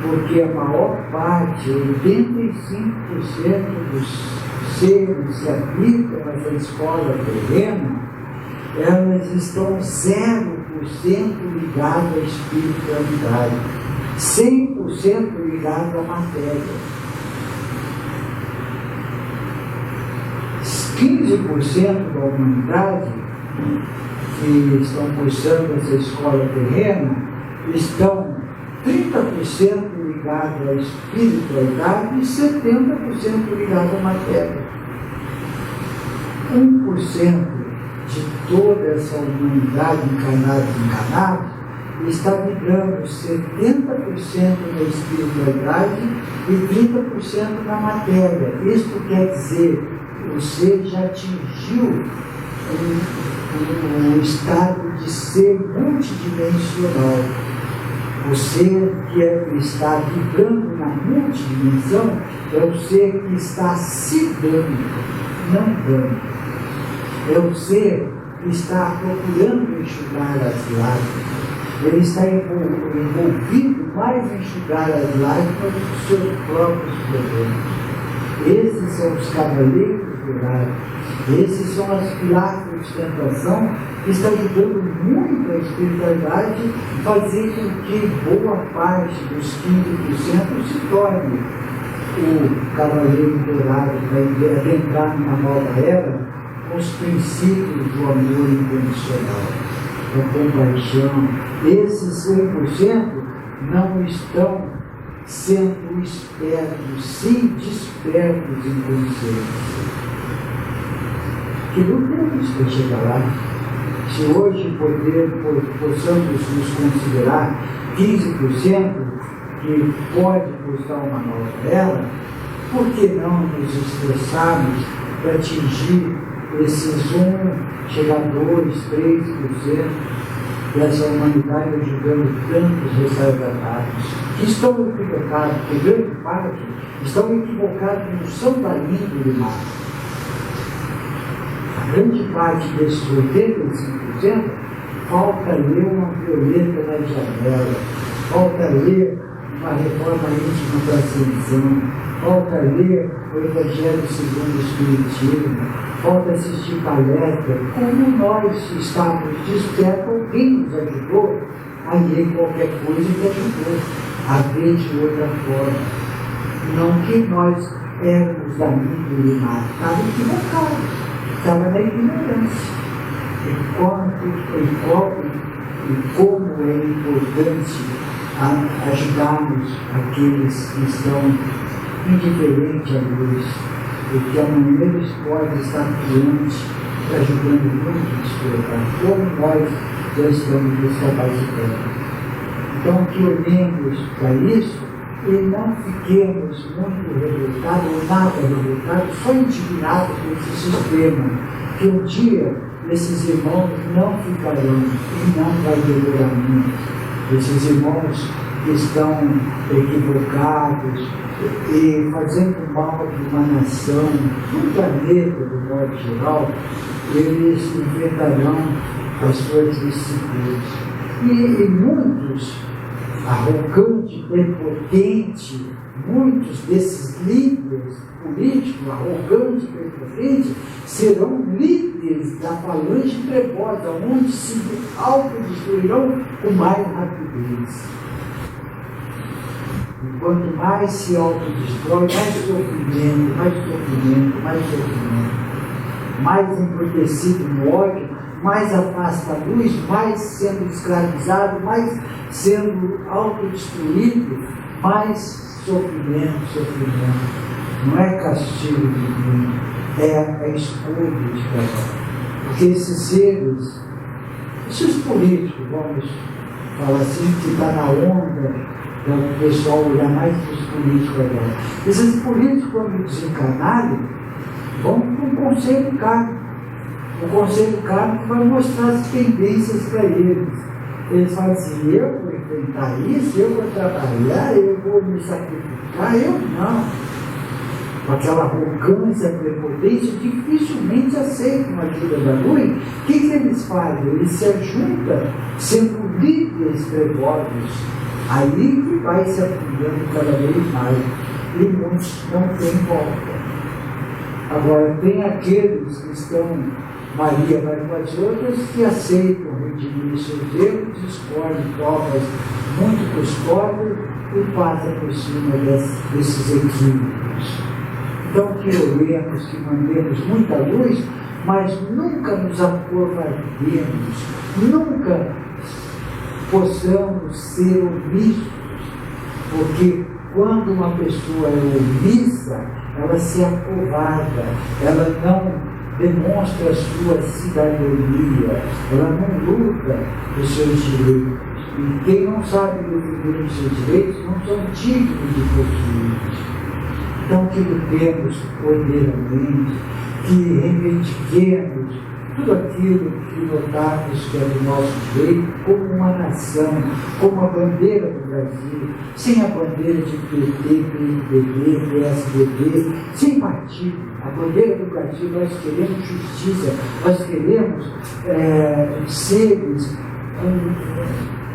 Porque a maior parte, 85% dos seres que habitam essa escola terrena, elas estão 0% ligadas à espiritualidade, 100% ligadas à matéria. 15% da humanidade que estão cursando essa escola terrena estão 30% ligados à espiritualidade e 70% ligados à matéria. 1% de toda essa humanidade encarnada e desencarnada está vibrando 70% na espiritualidade e 30% na matéria. Isto quer dizer, você já atingiu o estado de ser multidimensional. Você que está vibrando na multidimensão é o ser que está se dando, não dando. É o ser que está procurando enxugar as lágrimas. ele está envolvido mais em enxugar as lágrimas dos seus próprios problemas. Esses são os cavaleiros dourados. Esses são as pilastras de tentação que estão ajudando muito a espiritualidade a fazer com que boa parte dos 15% se torne o cavaleiro dourado para adentrar numa nova era com os princípios do amor incondicional, da compaixão. Esses 1% não estão sendo espertos, sim despertos em consciência. Que lutamos para chegar lá. Se hoje possamos nos considerar 15% que pode custar uma nova era, por que não nos esforçarmos para atingir esses chegar a 2%, 3% dessa humanidade ajudando tantos retardatários que estão equivocados, porque grande parte estão equivocados no São Talento do Mar. A grande parte desses 85% falta ler uma violeta na janela, falta ler uma reforma íntima para a ascensão, falta ler o Evangelho segundo o Espiritismo, falta assistir palestra. Como nós estávamos despertos, alguém nos ajudou a ler qualquer coisa que ajudou a ver de outra forma. Não que nós éramos da índole má, estava equivocado, estava na ignorância. E como é importante ajudarmos aqueles que estão indiferentes à luz, porque amanhã eles podem estar atuantes, ajudando muito a despertar, como nós já estamos nos capacitando. Então, que olhemos para isso e não fiquemos muito revoltados, ou nada revoltados, só indignados com esse sistema, que um dia esses irmãos não ficarão e não vai demorar muito. Esses irmãos que estão equivocados e fazendo mal de uma nação, do planeta, do modo geral, eles enfrentarão as suas vicissitudes. E muitos, arrogantes, prepotentes, muitos desses líderes políticos, arrogantes, prepotentes, serão líderes da falange trevosa, onde se autodestruirão com mais rapidez. E quanto mais se autodestrói, mais sofrimento, mais sofrimento, mais sofrimento. Mais embrutecido no ódio, mais afasta a luz, mais sendo escravizado, mais sendo autodestruído, mais sofrimento, sofrimento. Não é castigo divino, é escudo de cada um. Porque esses seres, esses políticos, vamos falar assim, que está na onda, o pessoal olhar mais para os políticos agora. Esses políticos, quando desencarnarem, vão para um conselho kármico. O conselho kármico vai mostrar as tendências para eles. Eles falam assim: eu vou enfrentar isso, eu vou trabalhar, eu vou me sacrificar, eu não. Com aquela arrogância, prepotência, dificilmente aceitam a ajuda da luz. O que eles fazem? Eles se ajuntam, sendo líderes trevosos. Aí que vai se afundando cada vez mais. E muitos não têm volta. Agora, tem aqueles que estão, Maria vai com as outras, que aceitam redimir seus erros, escolhem provas muito custosas e passam por cima desses equívocos. Então, que oremos, que mandemos muita luz, mas nunca nos acovardemos, nunca possamos ser omissos, porque quando uma pessoa é omissa, ela se acovarda, ela não demonstra a sua cidadania, ela não luta os seus direitos. E quem não sabe defender os seus direitos não são dignos de possuí-los. Então, que lutemos ordeiramente, que reivindiquemos tudo aquilo que notarmos que é do nosso direito, como uma nação, como a bandeira do Brasil, sem a bandeira de PT, PMDB, PSDB, sem partido. A bandeira do Brasil, nós queremos justiça, nós queremos seres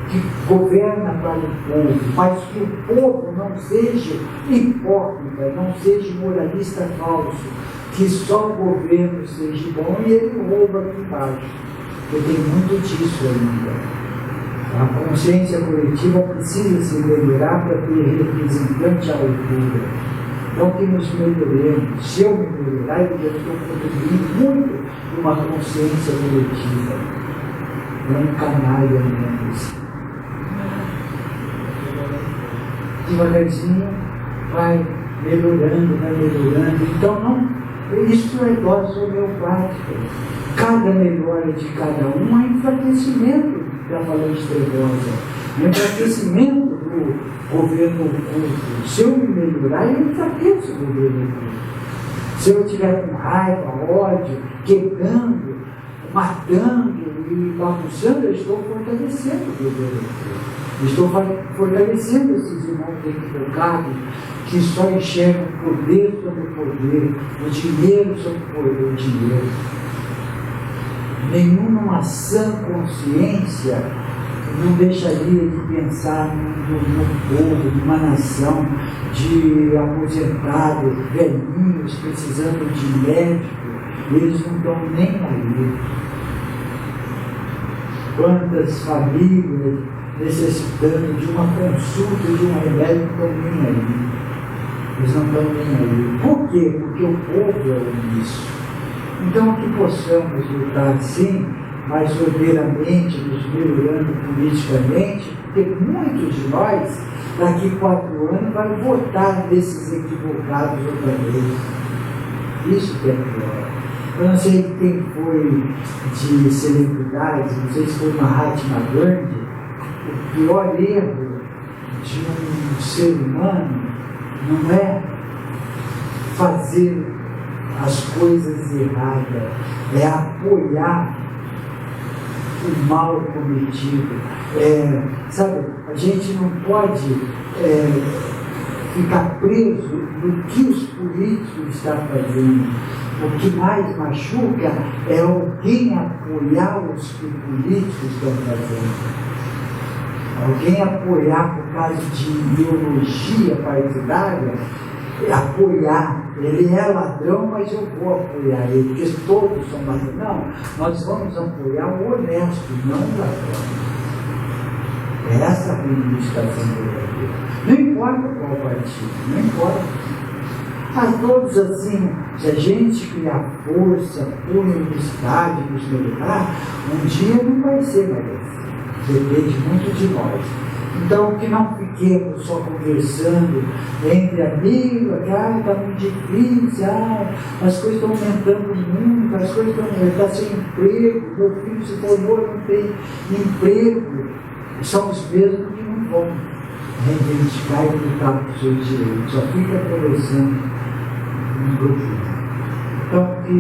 que governa para o povo, mas que o povo não seja hipócrita, não seja moralista falso, que só o governo seja bom e ele rouba aqui embaixo. Porque tem muito disso ainda. A consciência coletiva precisa se melhorar para ter representante à altura. Então que nos melhoremos. Se eu me melhorar, eu já estou contribuindo muito para uma consciência coletiva. É um canalha mesmo. Devagarzinho vai melhorando. Então não, isso é dose homeopática. Cada melhora de cada um é enfraquecimento da falange trevosa, é enfraquecimento do governo oculto. Se eu me melhorar, eu enfraqueço o governo oculto. Se eu estiver com raiva, ódio, quebrando, matando e bagunçando, eu estou fortalecendo o governo oculto. Estou fortalecendo esses irmãos equivocados que só enxergam poder sobre poder, o dinheiro sobre o dinheiro. Nenhuma sã consciência não deixaria de pensar no povo, numa nação de aposentados, velhinhos, precisando de médico. Eles não estão nem aí. Quantas famílias necessitando de uma consulta, de um remédio, não estão nem aí. Eles não estão nem aí. Por quê? Porque o povo é isso. Então, que possamos lutar sim, mais soberanamente, nos melhorando politicamente, porque muitos de nós, daqui 4 anos, vai votar nesses equivocados outra vez. Isso que é pior. Eu não sei quem foi de celebridades, não sei se foi Mahatma Gandhi, o pior erro de um ser humano não é fazer as coisas erradas, é apoiar o mal cometido. Sabe, a gente não pode ficar preso no que os políticos estão fazendo. O que mais machuca é alguém apoiar os que os políticos estão fazendo. Alguém apoiar por causa de ideologia partidária, apoiar. Ele é ladrão, mas eu vou apoiar ele, porque todos são ladrões. Não, nós vamos apoiar o honesto, não o ladrão. É essa a reivindicação verdadeira. Não importa qual partido, não importa. A todos assim, se a gente criar força, unidade, nos melhorar, um dia não vai ser mais assim. Depende muito de nós. Então, que não fiquemos só conversando entre amigos, está muito difícil, as coisas estão aumentando muito, as coisas estão sem emprego, meu filho se formou, não tem emprego. São os mesmos que não vão reivindicar e lutar por seus direitos, só fica conversando no grupo. Então, que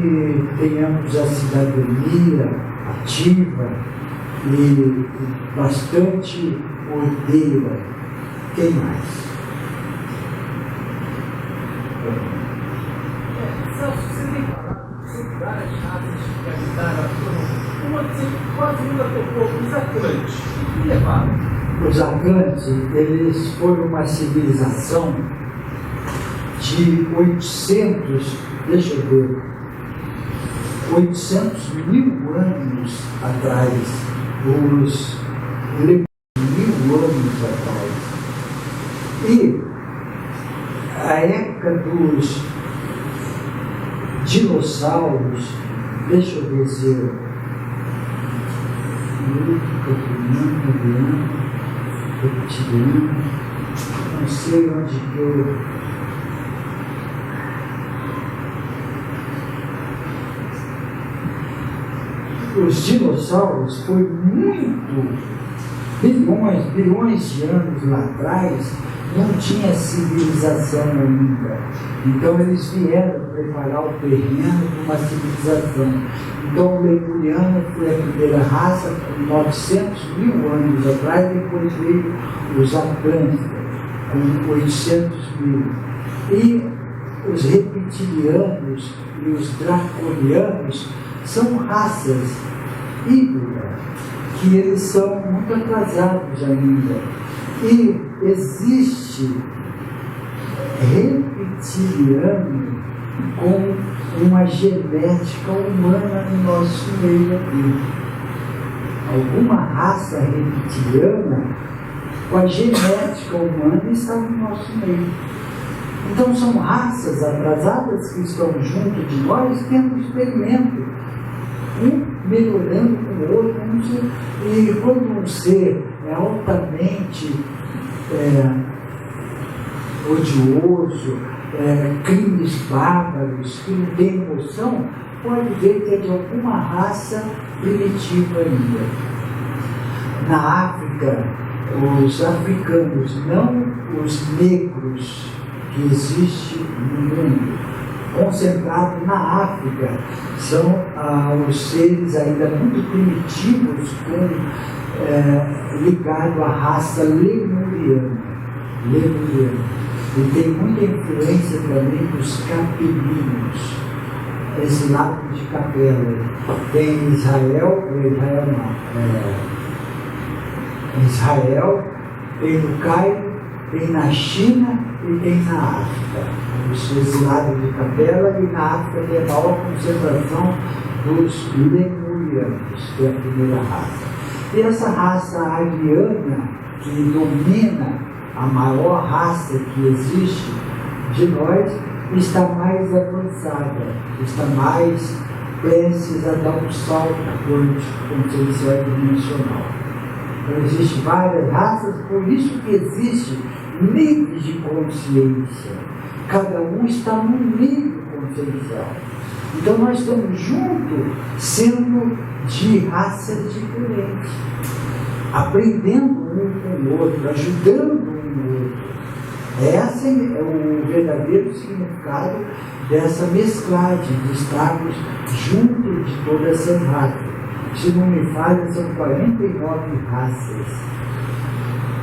tenhamos a cidadania ativa e bastante ordeira. Quem mais? Celso, você tem falado sobre várias raças que habitaram a Terra. Uma que você quase nunca tocou, os Atlantes. O que levaram? Os Atlantes, eles foram uma civilização de 800, deixa eu ver, 800 mil anos atrás. Os 1000 anos atrás. E a época dos dinossauros, deixa eu ver se eu. Reptiliano, não sei onde que eu. Os dinossauros foi muito, bilhões de anos lá atrás, não tinha civilização ainda. Então eles vieram preparar o terreno para uma civilização. Então o lemuriano foi a primeira raça, 900 mil anos atrás, depois veio os Atlânticos, com 800 mil. E os reptilianos e os draconianos são raças híbridas que eles são muito atrasados ainda. E existe reptiliano com uma genética humana no nosso meio aqui. Alguma raça reptiliana com a genética humana está no nosso meio. Então são raças atrasadas que estão junto de nós tendo experimento, um melhorando com o outro. E quando um ser é altamente odioso, crimes bárbaros, que não tem emoção, pode ver que é de alguma raça primitiva ainda. Na África, os africanos, não os negros que existem no mundo, concentrados na África, são os seres ainda muito primitivos, ligados à raça lemuriana. E tem muita influência também dos capelinhos, esse lado de Capela. Tem Israel, tem no Cairo, tem na China e tem na África. Esse lado de Capela, e na África tem a maior concentração dos lemurianos, que é a primeira raça. E essa raça ariana, que domina a maior raça que existe de nós, está mais avançada, está mais prestes a dar um salto quântico, consciencial e dimensional. Então, existem várias raças, por isso que existe níveis de consciência. Cada um está num nível consciencial. Então, nós estamos juntos, sendo de raças diferentes, aprendendo um com o outro, ajudando um no outro. Esse é o verdadeiro significado dessa mesclagem, de estarmos juntos de todas essas raças. Se não me falha, são 49 raças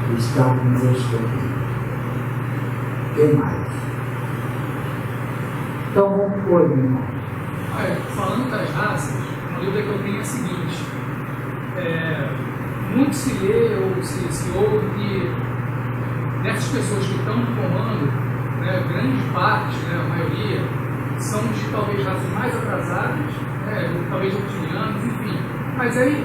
que estávamos estudando. O que mais? Então vamos por, meu irmão. Falando das raças, uma dúvida que eu tenho é a seguinte: muito se lê ou se ouve que dessas pessoas que estão no comando, grande parte, a maioria, são de talvez raças mais atrasadas, talvez reptilianos, enfim. Mas aí,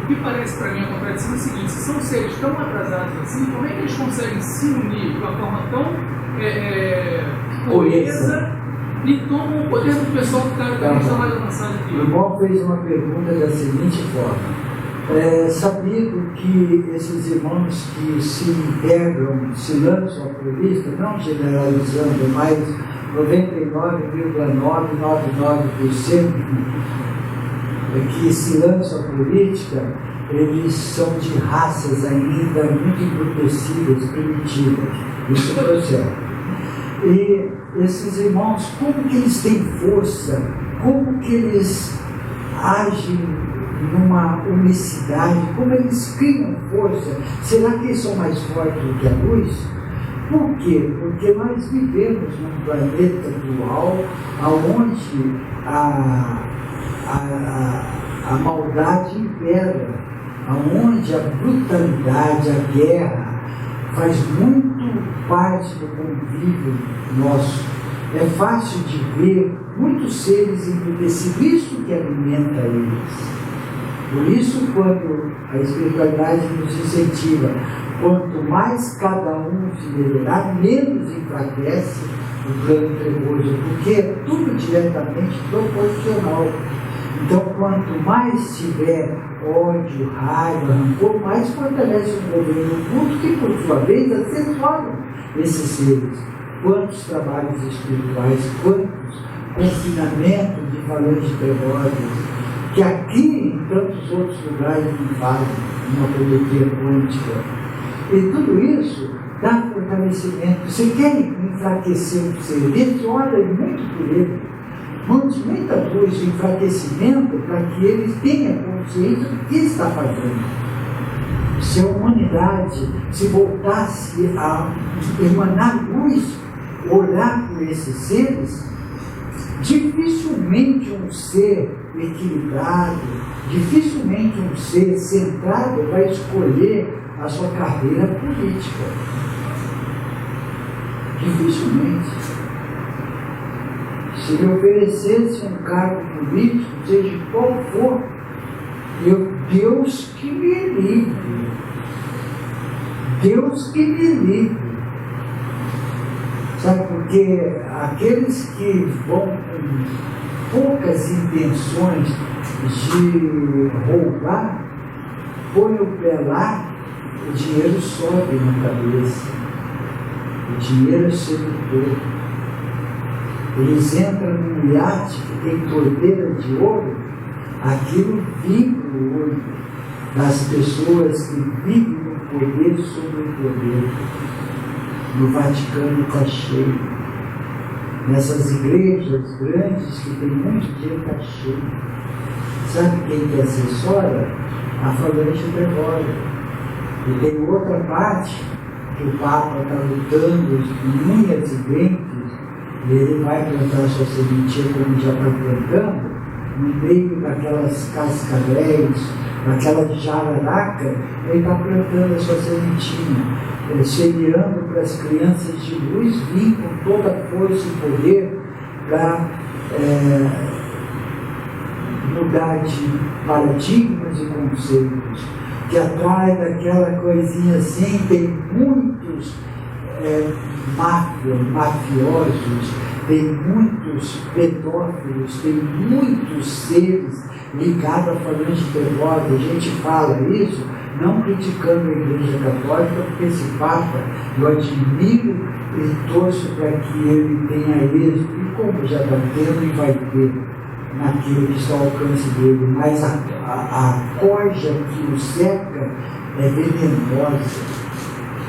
o que parece para mim a contradição é o seguinte: se são seres tão atrasados assim, como é que eles conseguem se unir de uma forma tão coesa e tomam o poder do pessoal que está mais avançado que eu? O irmão fez uma pergunta da seguinte forma: é sabido que esses irmãos que se integram, se lançam à política, não generalizando, mas 99,999% que se lançam à política, eles são de raças ainda muito embrutecidas, primitivas. Isso é o certo. E esses irmãos, como que eles têm força? Como que eles agem numa unicidade? Como eles criam força? Será que eles são mais fortes do que a luz? Por quê? Porque nós vivemos num planeta dual onde a maldade impera, onde a brutalidade, a guerra faz muito parte do convívio nosso. É fácil de ver muitos seres embrutecidos, isso que alimenta eles. Por isso, quando a espiritualidade nos incentiva, quanto mais cada um se melhorar, menos enfraquece o plano trevoso, porque é tudo diretamente proporcional. Então, quanto mais tiver ódio, raiva, rancor, mais fortalece o governo oculto, que por sua vez assessora esses seres. Quantos trabalhos espirituais, quantos confinamentos de valores trevosos, que aqui em tantos outros lugares não fazem uma poesia quântica. E tudo isso dá fortalecimento. Se querem enfraquecer um ser desse, olha muito por ele. Mande muita luz de enfraquecimento para que eles tenham consciência do que está fazendo. Se a humanidade se voltasse a emanar luz, orar por esses seres, dificilmente um ser equilibrado, dificilmente um ser centrado vai escolher a sua carreira política. Dificilmente. Se lhe oferecesse um cargo político, seja qual for, Deus que me livre. Deus que me livre. Sabe, porque aqueles que vão com poucas intenções de roubar, põe o pé lá, o dinheiro sobe na cabeça. O dinheiro é sedutor. Eles entram num iate que tem torneira de ouro, aquilo vibra o olho das pessoas que vivem no poder sobre o poder. No Vaticano está cheio. Nessas igrejas grandes que tem muito dinheiro, está cheio. Sabe quem que assessora? A Falange Gregória. E tem outra parte que o Papa está lutando com unhas e dentes, e ele vai plantar sua sementinha como já está plantando, no meio daquelas cascavéis, daquela jararaca, ele está plantando a sua sementinha, semeando para as crianças de luz vir com toda a força e poder para mudar de paradigmas e conceitos, que atrás daquela coisinha assim tem muitos mafiosos, tem muitos pedófilos, tem muitos seres ligados à Falange Gregória. A gente fala isso não criticando a Igreja Católica, porque esse Papa eu admiro e torço para que ele tenha êxito, e como já está tendo e vai ter naquilo que está ao alcance dele, mas a corja que o cerca é venenosa.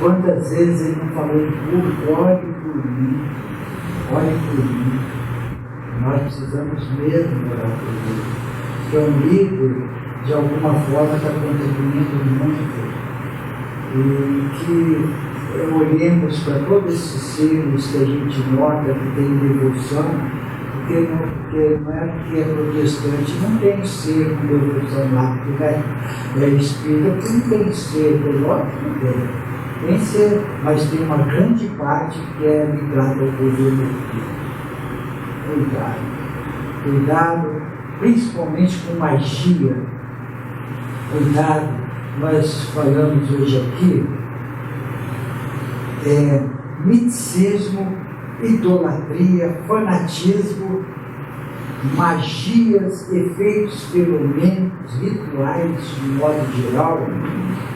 Quantas vezes ele não falou em público, olhe por mim, olhe por mim. Nós precisamos mesmo orar por ele. Que é um líder, de alguma forma, está contribuindo muito. E que olhemos para todos esses seres que a gente nota que tem devoção, porque não é que é protestante, não tem ser com devoção lá, porque é espírita, porque não tem ser, lógico que não tem. Tem ser, mas tem uma grande parte que é ligada ao governo espírita. Cuidado. Cuidado, principalmente com magia. Cuidado, nós falamos hoje aqui, misticismo, idolatria, fanatismo, magias, efeitos filomênicos, rituais, de modo geral.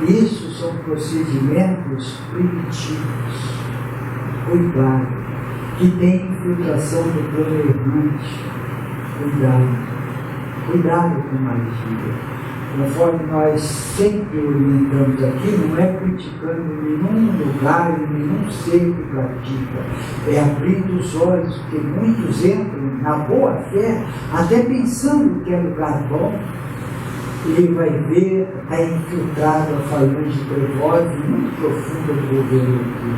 Isso são procedimentos primitivos. Cuidado, que tem infiltração do plano errante. Cuidado, cuidado com magia. Conforme nós sempre orientamos aqui, não é criticando nenhum lugar, nenhum ser que pratica, é abrindo os olhos, porque muitos entram na boa fé, até pensando que é lugar bom, e ele vai ver, está infiltrado a Falange Gregória muito profunda do governo aqui.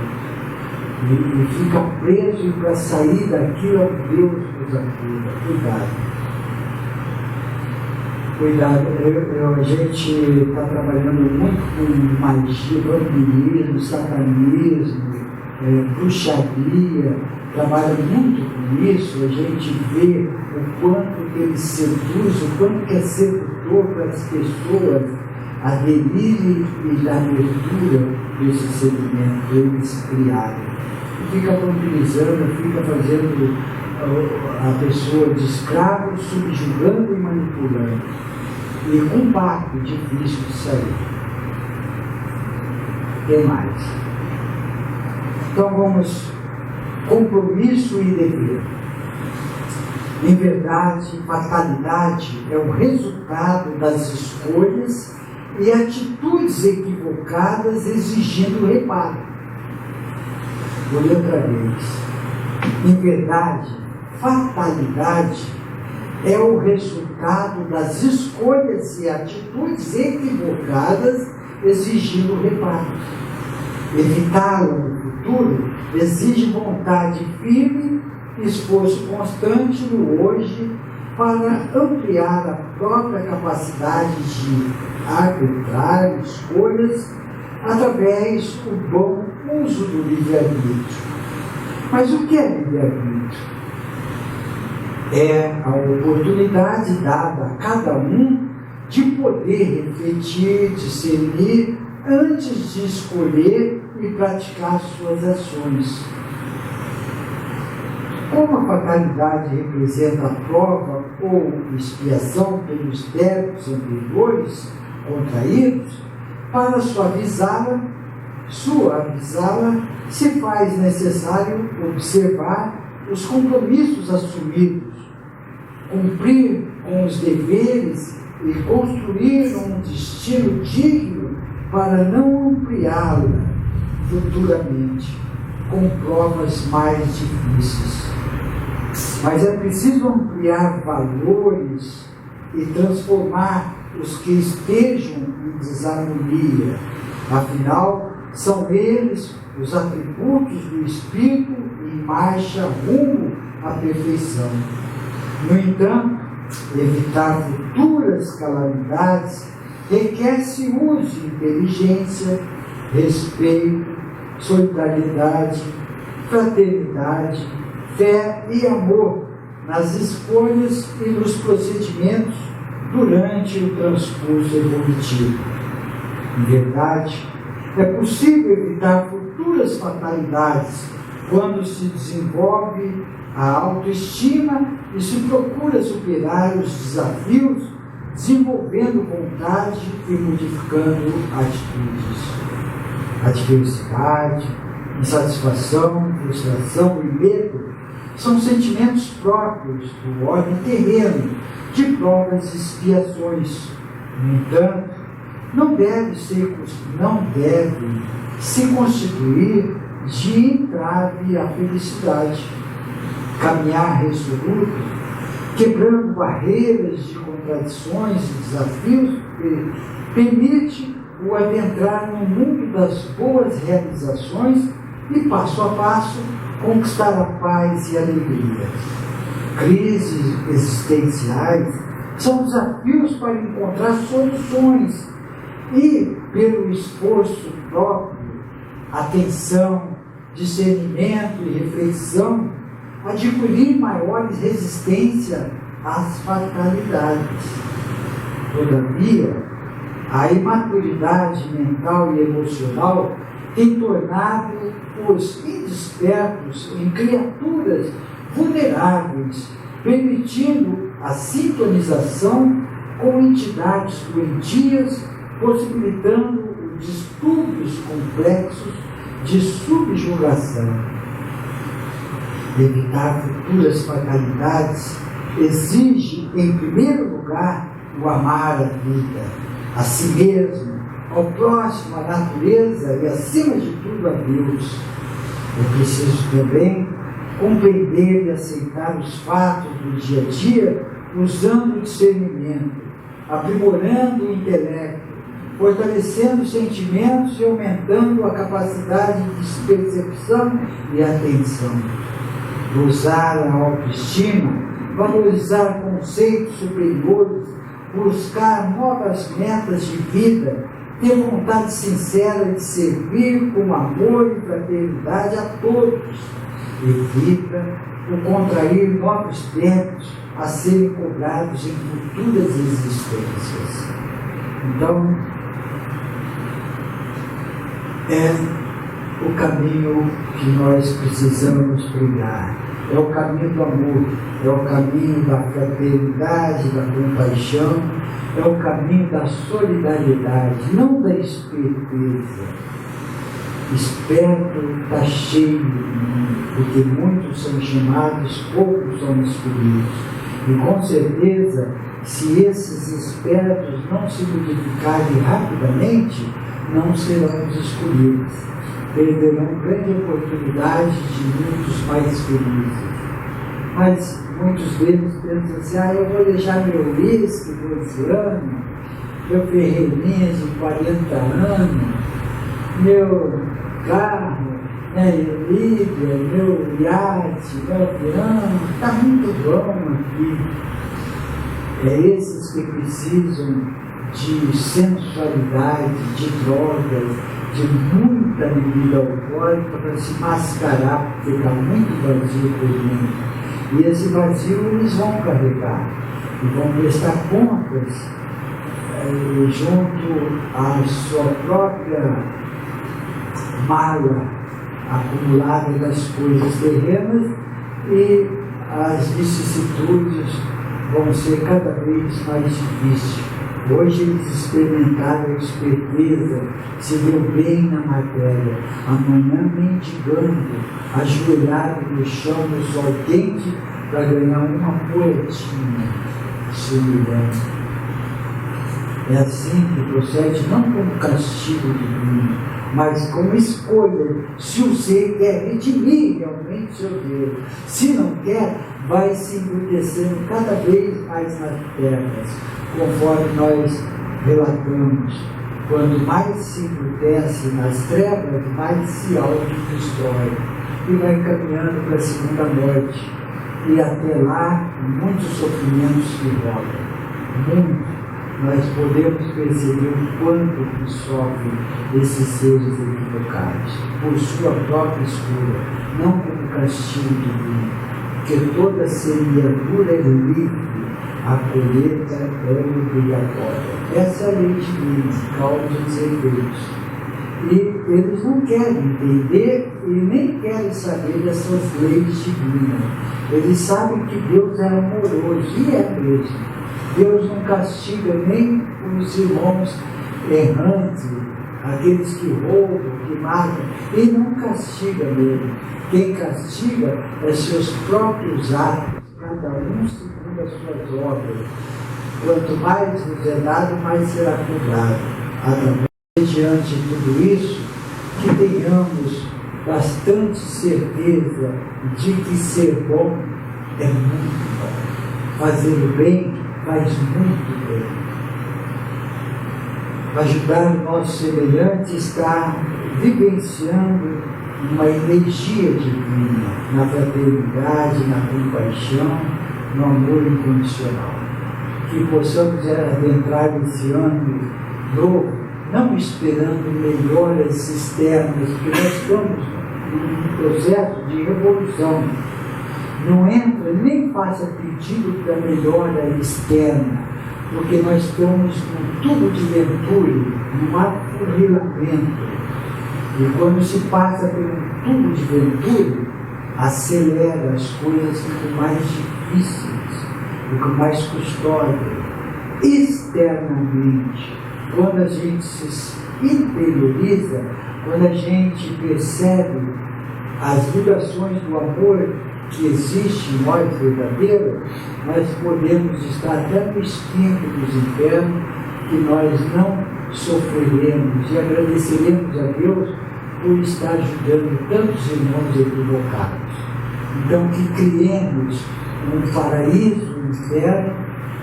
E fica preso, e para sair daquilo é o Deus nos ajuda. Cuidado. Cuidado, a gente está trabalhando muito com magia, vampirismo, satanismo, bruxaria, trabalha muito com isso. A gente vê o quanto que ele seduz, o quanto que é sedutor para as pessoas aderirem e dar abertura desse sedimento que eles criaram. E fica vampirizando, fica fazendo a pessoa de escravo, subjugando e manipulando. E com um pacto difícil de sair. Tem mais. Então vamos, compromisso e dever. Em verdade, fatalidade é o resultado das escolhas e atitudes equivocadas exigindo reparo. Vou ler outra vez. Em verdade, fatalidade é o resultado das escolhas e atitudes equivocadas exigindo reparo. Evitá-la no futuro exige vontade firme, esforço constante no hoje para ampliar a própria capacidade de arbitrar escolhas através do bom uso do livre-arbítrio. Mas o que é livre-arbítrio? É a oportunidade dada a cada um de poder refletir, discernir, antes de escolher e praticar suas ações. Como a fatalidade representa a prova ou expiação pelos débitos anteriores contraídos, para suavizá-la, se faz necessário observar os compromissos assumidos, cumprir com os deveres e construir um destino digno para não ampliá-la futuramente com provas mais difíceis. Mas é preciso ampliar valores e transformar os que estejam em desarmonia. Afinal, são eles os atributos do Espírito em marcha rumo à perfeição. No entanto, evitar futuras calamidades requer-se uso de inteligência, respeito, solidariedade, fraternidade, fé e amor nas escolhas e nos procedimentos durante o transcurso evolutivo. Em verdade, é possível evitar futuras fatalidades quando se desenvolve a autoestima e se procura superar os desafios, desenvolvendo vontade e modificando atitudes. A adversidade, insatisfação, frustração e medo são sentimentos próprios do ordem terreno, de provas e expiações. No entanto, não devem se constituir de entrave à felicidade. Caminhar resoluto, quebrando barreiras de contradições e desafios, permite o adentrar no mundo das boas realizações e, passo a passo, conquistar a paz e a alegria. Crises existenciais são desafios para encontrar soluções e, pelo esforço próprio, atenção, discernimento e reflexão, adquirir maiores resistência às fatalidades. Todavia, a imaturidade mental e emocional tem tornado os indespertos em criaturas vulneráveis, permitindo a sintonização com entidades doentias, possibilitando distúrbios complexos de subjugação. Evitar futuras fatalidades exige, em primeiro lugar, o amar a vida, a si mesmo, ao próximo, à natureza e, acima de tudo, a Deus. É preciso também compreender e aceitar os fatos do dia a dia, usando o discernimento, aprimorando o intelecto, fortalecendo os sentimentos e aumentando a capacidade de percepção e atenção. Usar a autoestima, valorizar conceitos superiores, buscar novas metas de vida, ter vontade sincera de servir com amor e fraternidade a todos. Evita o contrair novos débitos a serem cobrados em futuras existências. Então, é o caminho que nós precisamos trilhar. É o caminho do amor, é o caminho da fraternidade, da compaixão, é o caminho da solidariedade, não da esperteza. Esperto está cheio, porque muitos são chamados, poucos são escolhidos. E com certeza, se esses espertos não se modificarem rapidamente, não serão os escolhidos. Perderão grande oportunidade de muitos mais felizes. Mas muitos deles pensam assim, eu vou deixar meu uísque de 12 anos, meu ferreirinho de 40 anos, meu carro, minha Líbia, meu iate, meu avião, está muito bom aqui. esses que precisam de sensualidade, de drogas, de muita bebida alcoólica para se mascarar, porque está muito vazio por dentro. E esse vazio eles vão carregar e vão prestar contas junto à sua própria mala acumulada das coisas terrenas, e as vicissitudes vão ser cada vez mais difíceis. Hoje eles experimentaram a esperteza, se deu bem na matéria, amanhã mendigando, ajoelhado no chão do sol quente para ganhar uma poetinha, se humilhando. É assim que procede, não como castigo divino, mas como escolha. Se o ser quer redimir realmente seu Deus, se não quer, vai se embrutecendo cada vez mais nas terras, conforme nós relatamos. Quando mais se embrutece nas trevas, mais se autodestrói e vai caminhando para a segunda morte. E até lá, muitos sofrimentos que voltam, muito. Nós podemos perceber o quanto que sofrem esses seres equivocados, por sua própria escolha, não como castigo divino, porque toda semeadura é livre, a colheita é obrigatória. Essa é a lei divina, causa os efeitos. E eles não querem entender e nem querem saber dessas leis divinas. Eles sabem que Deus é amoroso, e é mesmo. Deus não castiga nem os irmãos errantes, aqueles que roubam, que matam. Ele não castiga mesmo. Quem castiga é seus próprios atos, cada um segundo as suas obras. Quanto mais vos é dado, mais será cobrado. Diante de tudo isso, que tenhamos bastante certeza de que ser bom é muito bom. Fazer o bem faz muito bem. Ajudar o nosso semelhante está vivenciando uma energia divina na fraternidade, na compaixão, no amor incondicional. Que possamos adentrar esse ano novo, não esperando melhoras externas, porque nós estamos num processo de revolução. Não entra, nem faça pedido para melhora externa, porque nós estamos num tubo de ventule, num afunilamento. E quando se passa por um tubo de ventule, acelera, as coisas ficam mais difíceis, ficam mais custosas. Externamente, quando a gente se interioriza, quando a gente percebe as vibrações do amor que existe em nós verdadeiro, nós podemos estar até no esquento dos infernos, que nós não sofreremos e agradeceremos a Deus por estar ajudando tantos irmãos equivocados. Então, que criemos um paraíso, um inferno,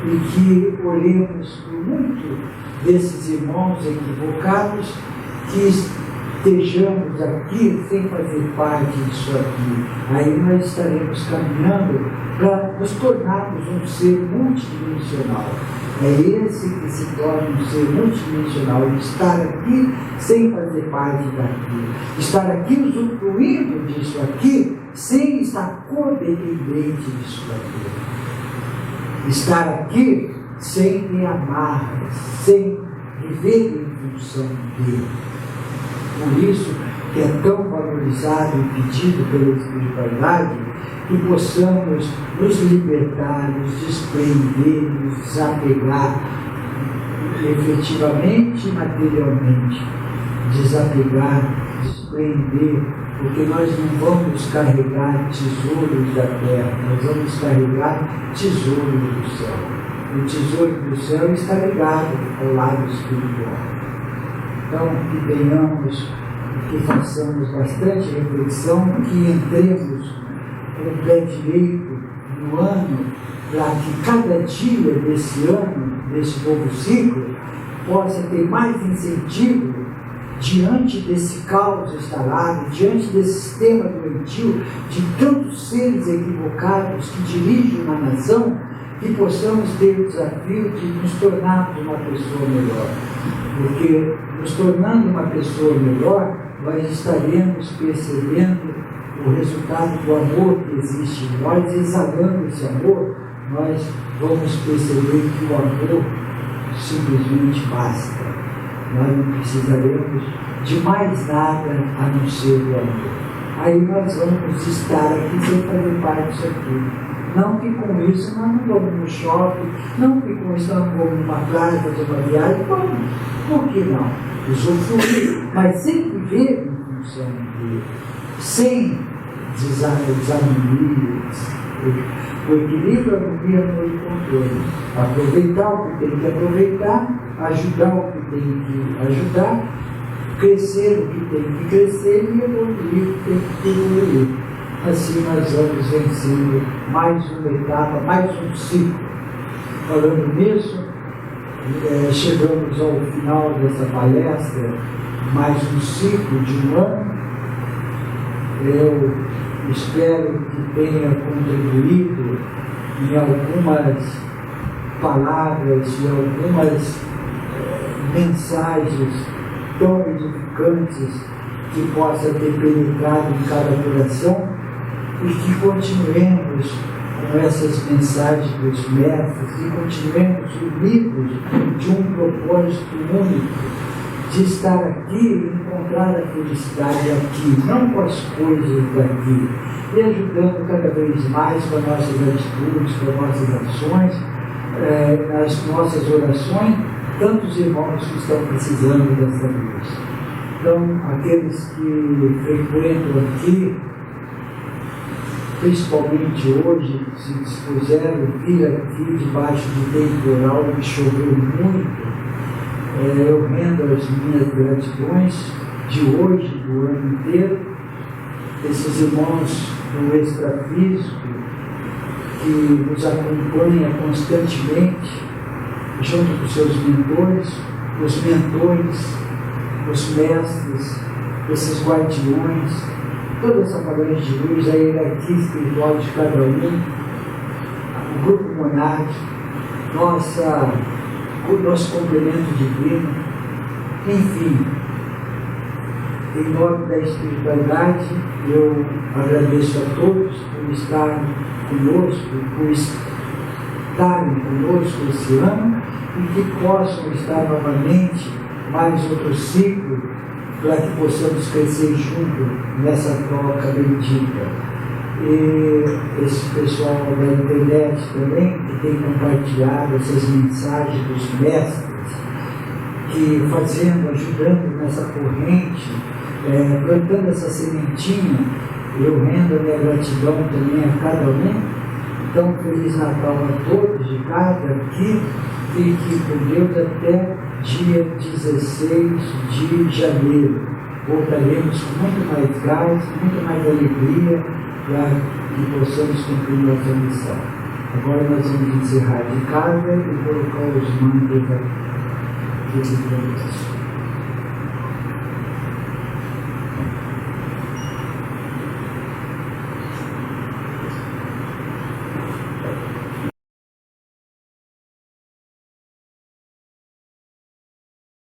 e que olhemos por muito desses irmãos equivocados, que estejamos aqui sem fazer parte disso aqui. Aí nós estaremos caminhando para nos tornarmos um ser multidimensional. É esse que se torna um ser multidimensional, estar aqui sem fazer parte daqui, estar aqui usufruindo disso aqui sem estar codependente disso aqui. Estar aqui sem ter amarras, sem viver em função dele. Por isso que é tão valorizado e pedido pela espiritualidade que possamos nos libertar, nos desprender, nos desapegar efetivamente e materialmente. Desapegar, desprender, porque nós não vamos carregar tesouros da terra, nós vamos carregar tesouros do céu. O tesouro do céu está ligado ao lado espiritual. Então, que tenhamos, que façamos bastante reflexão, que entremos com o pé direito no ano, para que cada dia desse ano, desse novo ciclo, possa ter mais incentivo diante desse caos instalado, diante desse sistema doentio, de tantos seres equivocados que dirigem uma nação, que possamos ter o desafio de nos tornarmos uma pessoa melhor. Porque nos tornando uma pessoa melhor, nós estaremos percebendo o resultado do amor que existe em nós, exalando esse amor, nós vamos perceber que o amor simplesmente basta. Nós não precisaremos de mais nada a não ser o amor. Aí nós vamos estar aqui sem fazer parte disso aqui. Não que com isso nós não vamos no shopping, não que com isso nós não vamos numa praia fazer uma viagem, vamos. Por que não? Usufruir, mas sem viver em função dele, sem desarmonia. O equilíbrio, a harmonia, no controle. Aproveitar o que tem que aproveitar, ajudar o que tem que ajudar, crescer o que tem que crescer e evoluir o que tem que evoluir. Assim nós vamos vencendo mais uma etapa, mais um ciclo. Falando nisso, chegamos ao final dessa palestra, mais um ciclo de um ano. Eu espero que tenha contribuído em algumas palavras e algumas mensagens tão edificantes que possa ter penetrado em cada coração e que continuemos com essas mensagens dos mestres e continuemos unidos de um propósito único, de estar aqui e encontrar a felicidade aqui, não com as coisas daqui, e ajudando cada vez mais com as nossas atitudes, com as nossas ações, nas nossas orações, tantos irmãos que estão precisando dessa luz. Então, aqueles que frequentam aqui, principalmente hoje, se dispuseram a vir aqui debaixo do temporal que choveu muito, eu rendo as minhas gratidões de hoje, do ano inteiro, esses irmãos do extrafísico que nos acompanham constantemente, junto com seus mentores, os mentores, os mestres, esses guardiões, toda essa falange de luz, a hierarquia espiritual de cada um, o grupo monástico, o nosso complemento divino, enfim, em nome da espiritualidade, eu agradeço a todos por estarem conosco, por estarem conosco esse ano e que possam estar novamente mais outro ciclo para que possamos crescer junto nessa troca bendita. E esse pessoal da internet também, que tem compartilhado essas mensagens dos mestres, que ajudando nessa corrente, plantando essa sementinha, eu rendo a minha gratidão também a cada um. Então, Feliz Natal a todos de cada aqui, fique com Deus até dia 16 de janeiro. Voltaremos com muito mais gás, muito mais alegria, para que possamos cumprir nossa missão. Agora nós vamos encerrar de casa e colocar os mantras aqui.